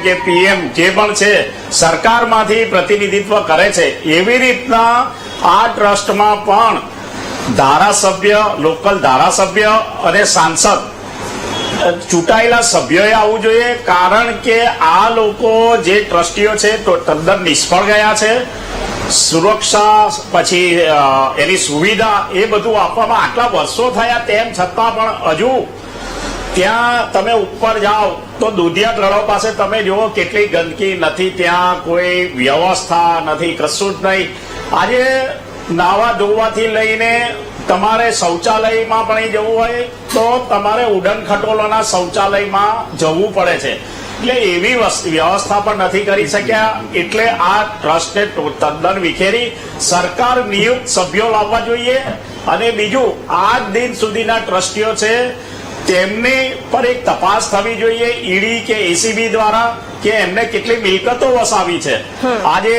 કે પીએમ જે પણ છે સરકારમાંથી પ્રતિનિધિત્વ કરે છે, એવી રીતના આ ટ્રસ્ટમાં પણ ધારાસભ્ય, લોકલ ધારાસભ્ય અને સાંસદ ચૂંટાયેલા સભ્યોએ આવવું જોઈએ. કારણ કે આ લોકો જે ટ્રસ્ટીઓ છે તદ્દન નિષ્ફળ ગયા છે. સુરક્ષા પછી એની સુવિધા એ બધું આપવામાં આટલા વર્ષો થયા તેમ છતાં પણ હજુ ત્યાં તમે ઉપર જાઓ તો દુધિયા તળાવ પાસે તમે જુઓ કેટલી ગંદકી, નથી ત્યાં કોઈ વ્યવસ્થા નથી, કશું જ નહીં. આજે નાવા ધોવાથી લઈને તમારે શૌચાલયમાં પણ જવું હોય તો તમારે ઉડન ખટોલાના શૌચાલયમાં જવું પડે છે. એટલે એવી વ્યવસ્થા પણ નથી કરી શક્યા. એટલે આ ટ્રસ્ટને તદ્દન વિખેરી સરકાર નિયુક્ત સભ્યો લાવવા જોઈએ. અને બીજું, આજ દિન સુધીના ટ્રસ્ટીઓ છે તેમની પર એક તપાસ થવી જોઈએ ઈડી કે એસીબી દ્વારા કે એમને કેટલી મિલકતો વસાવી છે આજે.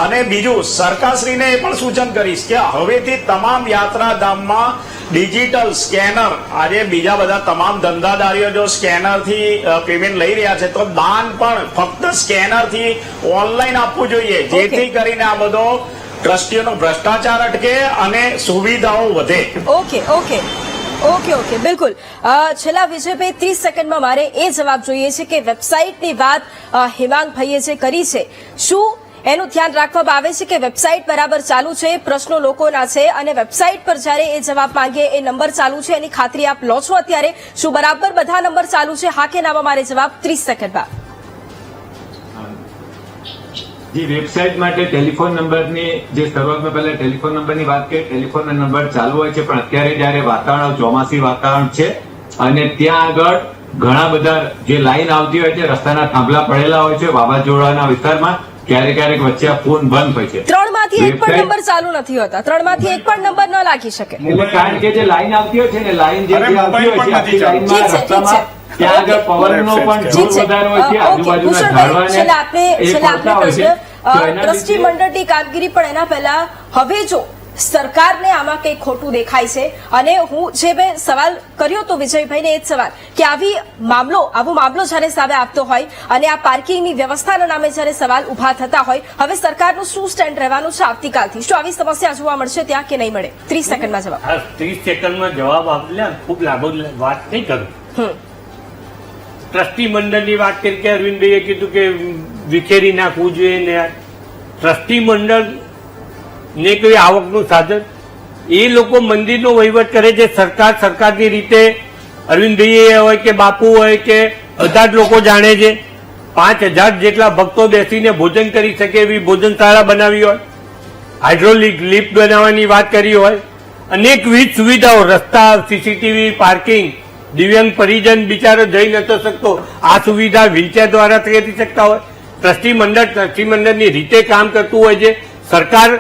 અને બીજું, સરકારશ્રીને એ પણ સૂચન કરીશ કે હવેથી તમામ યાત્રાધામમાં ડિજિટલ સ્કેનર, આજે બીજા બધા તમામ ધંધાદારીઓ જો સ્કેનરથી પેમેન્ટ લઈ રહ્યા છે તો દાન પણ ફક્ત સ્કેનરથી ઓનલાઈન આપવું જોઈએ, જેથી કરીને આ બધો ટ્રસ્ટીઓનો ભ્રષ્ટાચાર અટકે અને સુવિધાઓ વધે. ઓકે, બિલકુલ. છેલ્લા વિજયભાઈ 30 સેકન્ડમાં મારે એ જવાબ જોઈએ છે કે વેબસાઇટની વાત હેમાંગભાઈએ જે કરી છે, શું એનું ધ્યાન રાખવામાં આવે છે કે વેબસાઇટ બરાબર ચાલુ છે, પ્રશ્નો લોકોના છે અને વેબસાઇટ પર જ્યારે એ જવાબ માંગે એ નંબર ચાલુ છે એની ખાતરી આપ લો છો અત્યારે? શું બરાબર બધા નંબર ચાલુ છે? હા કે નામાં મારે જવાબ 30 સેકન્ડમાં. જે વેબસાઇટ માટે ટેલિફોન નંબરની જે શરૂઆતમાં પહેલા ટેલિફોન નંબરની વાત કરીએ, ટેલિફોન નંબર ચાલુ હોય છે, પણ અત્યારે જયારે વાતાવરણ ચોમાસી વાતાવરણ છે અને ત્યાં આગળ ઘણા બધા જે લાઈન આવતી હોય છે, રસ્તાના થાંભલા પડેલા હોય છે વાવાઝોડાના વિસ્તારમાં, ક્યારેક વચ્ચે આ ફોન બંધ હોય છે. 3 માંથી એક પણ નંબર ચાલુ નથી હોતા, 3 માંથી એક પણ નંબર ન લાગી શકે. એટલે કારણ કે જે લાઈન આવતી હોય છે ને, લાઈન જે આવતી હોય છે આખી લાઈનમાં રસ્તામાં ત્યાં આગળ પવનનો પણ જોર વધારે હોય છે, આજુબાજુના ઝાડવાને એ પડતા હોય છે. ટ્રસ્ટી મંડળની કામગીરી પણ એના પહેલા હવે જો સરકારને આમાં કંઈક ખોટું દેખાય છે અને હું જે મેં સવાલ કર્યો તો વિજયભાઈને એ જ સવાલ કે આવો મામલો જ્યારે સામે આપતો હોય અને આ પાર્કિંગની વ્યવસ્થાના નામે જ્યારે સવાલ ઉભા થતા હોય, હવે સરકારનું શું સ્ટેન્ડ રહેવાનું છે આવતીકાલથી? શું આવી સમસ્યા જોવા મળશે ત્યાં કે નહીં મળે? 30 સેકન્ડમાં જવાબ. 30 સેકન્ડમાં જવાબ આપલે ખૂબ લાંબો વાત નહીં કરું. ટ્રસ્ટી મંડળની વાત કરી કે અરવિંદભાઈએ કીધું કે વિખેરી નાખવું જોઈએ ને ટ્રસ્ટી મંડળ ને કોઈ આવકનું સાધન, એ લોકો મંદિરનો વહીવટ કરે છે. સરકારની રીતે અરવિંદભાઈ હોય કે બાપુ હોય કે બધા જ લોકો જાણે છે. 5000 જેટલા ભક્તો બેસીને ભોજન કરી શકે એવી ભોજનશાળા બનાવી હોય, હાઇડ્રોલિક લિફ્ટ બનાવવાની વાત કરી હોય, અનેકવિધ સુવિધાઓ, રસ્તા, સીસીટીવી, પાર્કિંગ, દિવ્યાંગ પરિજન બિચારો જઈ નતો શકતો, આ સુવિધા વ્હીલચેર દ્વારા કરી શકતા હોય. ટ્રસ્ટી મંડળની રીતે કામ કરતું હોય છે. સરકાર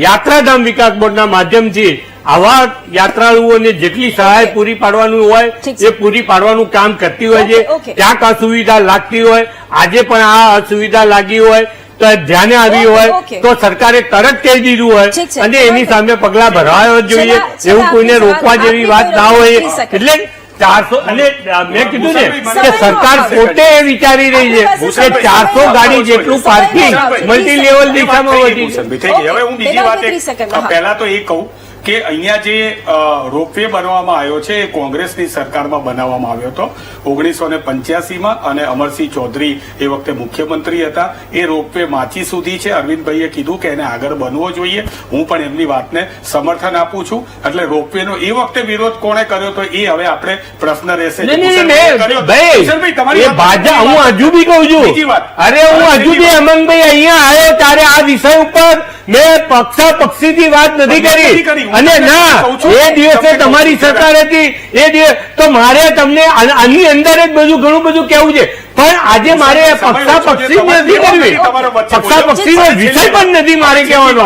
યાત્રાધામ વિકાસ બોર્ડના માધ્યમથી આવા યાત્રાળુઓને જેટલી સહાય પૂરી પાડવાનું હોય એ પૂરી પાડવાનું કામ કરતી હોય છે. ક્યાંક અસુવિધા લાગતી હોય, આજે પણ આ અસુવિધા લાગી હોય તો ધ્યાને આવી હોય તો સરકારે તરત કહી દીધું હોય અને એની સામે પગલા ભરવા જોઈએ. એવું કોઈને રોકવા જેવી વાત ના હોય. એટલે 400 અને મેં કીધું ને કે સરકાર પોતે વિચારી રહી છે કે 400 ગાડી જેટલું પાર્કિંગ મલ્ટી લેવલ દિશામાં વધી. હવે હું બીજી વાત પહેલા તો એ કહું કે અહીંયા જે રોપવે બનાવવામાં આવ્યો છે એ કોંગ્રેસની સરકારમાં બનાવવામાં આવ્યો હતો 1985માં અને અમરસિંહ ચૌધરી એ વખતે મુખ્યમંત્રી હતા. એ રોપવે માચી સુધી છે. અરવિંદભાઈએ કીધું કે એને આગળ બનવો જોઈએ. હું પણ એમની વાતને સમર્થન આપું છું. એટલે રોપવેનો એ વખતે વિરોધ કોણે કર્યો તો એ હવે આપણે પ્રશ્ન રહેશે. હું હજુ બી કહું છું, અરે હું હજુ બી અમનભાઈ અહીંયા આવ્યો ત્યારે આ વિષય ઉપર મેં પક્ષાપક્ષીથી વાત નથી કરી અને ના એ દિવસે તમારી સરકાર હતી એ દિવસ તો મારે તમને આની અંદર જ ઘણું બધું કહેવું છે, પણ આજે મારે પક્ષાપક્ષી નથી કરવી. પક્ષાપક્ષીનો વિષય પણ નથી મારે કહેવાનો.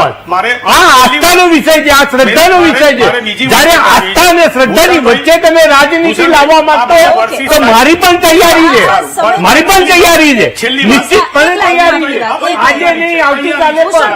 આ આસ્થાનો વિષય છે, આ શ્રદ્ધાનો વિષય છે. જયારે આસ્થા અને શ્રદ્ધાની વચ્ચે તમે રાજનીતિ લાવવા માંગતો તો મારી પણ તૈયારી છે, મારી પણ તૈયારી છે, નિશ્ચિતપણે તૈયારી છે. આજે નહીં, આવતીકાલે પણ.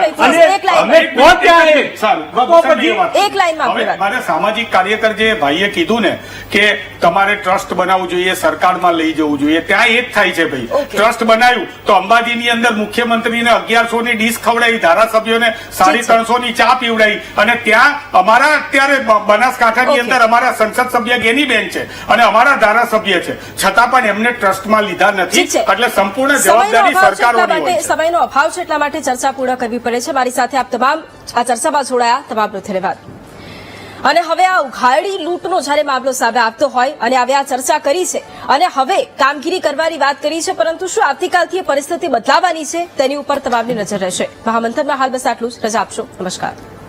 મારે સામાજિક કાર્યકર જે ભાઈએ કીધું ને કે તમારે ટ્રસ્ટ બનાવવું જોઈએ, સરકારમાં લઈ જવું જોઈએ, ત્યાં એ જ થાય છે ભાઈ. ટ્રસ્ટ બનાવ્યું તો અંબાજીની અંદર મુખ્યમંત્રીને 1100 ની ડીશ ખવડાવી, ધારાસભ્યોને 350 ની ચા પીવડાવી અને ત્યાં અમારા અત્યારે બનાસકાંઠાની અંદર અમારા સંસદ સભ્ય ગેનીબેન છે અને અમારા ધારાસભ્ય છે, છતાં પણ એમને ટ્રસ્ટમાં લીધા નથી. એટલે સંપૂર્ણ જવાબદારી સરકારોની હોય છે. સમયનો અભાવ છે એટલા માટે ચર્ચા પૂર્ણ કરવી પડે છે. મારી સાથે આપ તમામ આ ચર્ચામાં જોડાયા તમામનો ધન્યવાદ. અને હવે આ ઉઘાડી લૂંટનો જ્યારે મામલો સામે આવતો હોય અને હવે આ ચર્ચા કરી છે અને હવે કામગીરી કરવાની વાત કરી છે, પરંતુ શું આવતીકાલથી પરિસ્થિતિ બદલાવાની છે તેની ઉપર તમામની નજર રહેશે. મહામંથનમાં હાલ બસ આટલું જ. રજા આપશો. નમસ્કાર.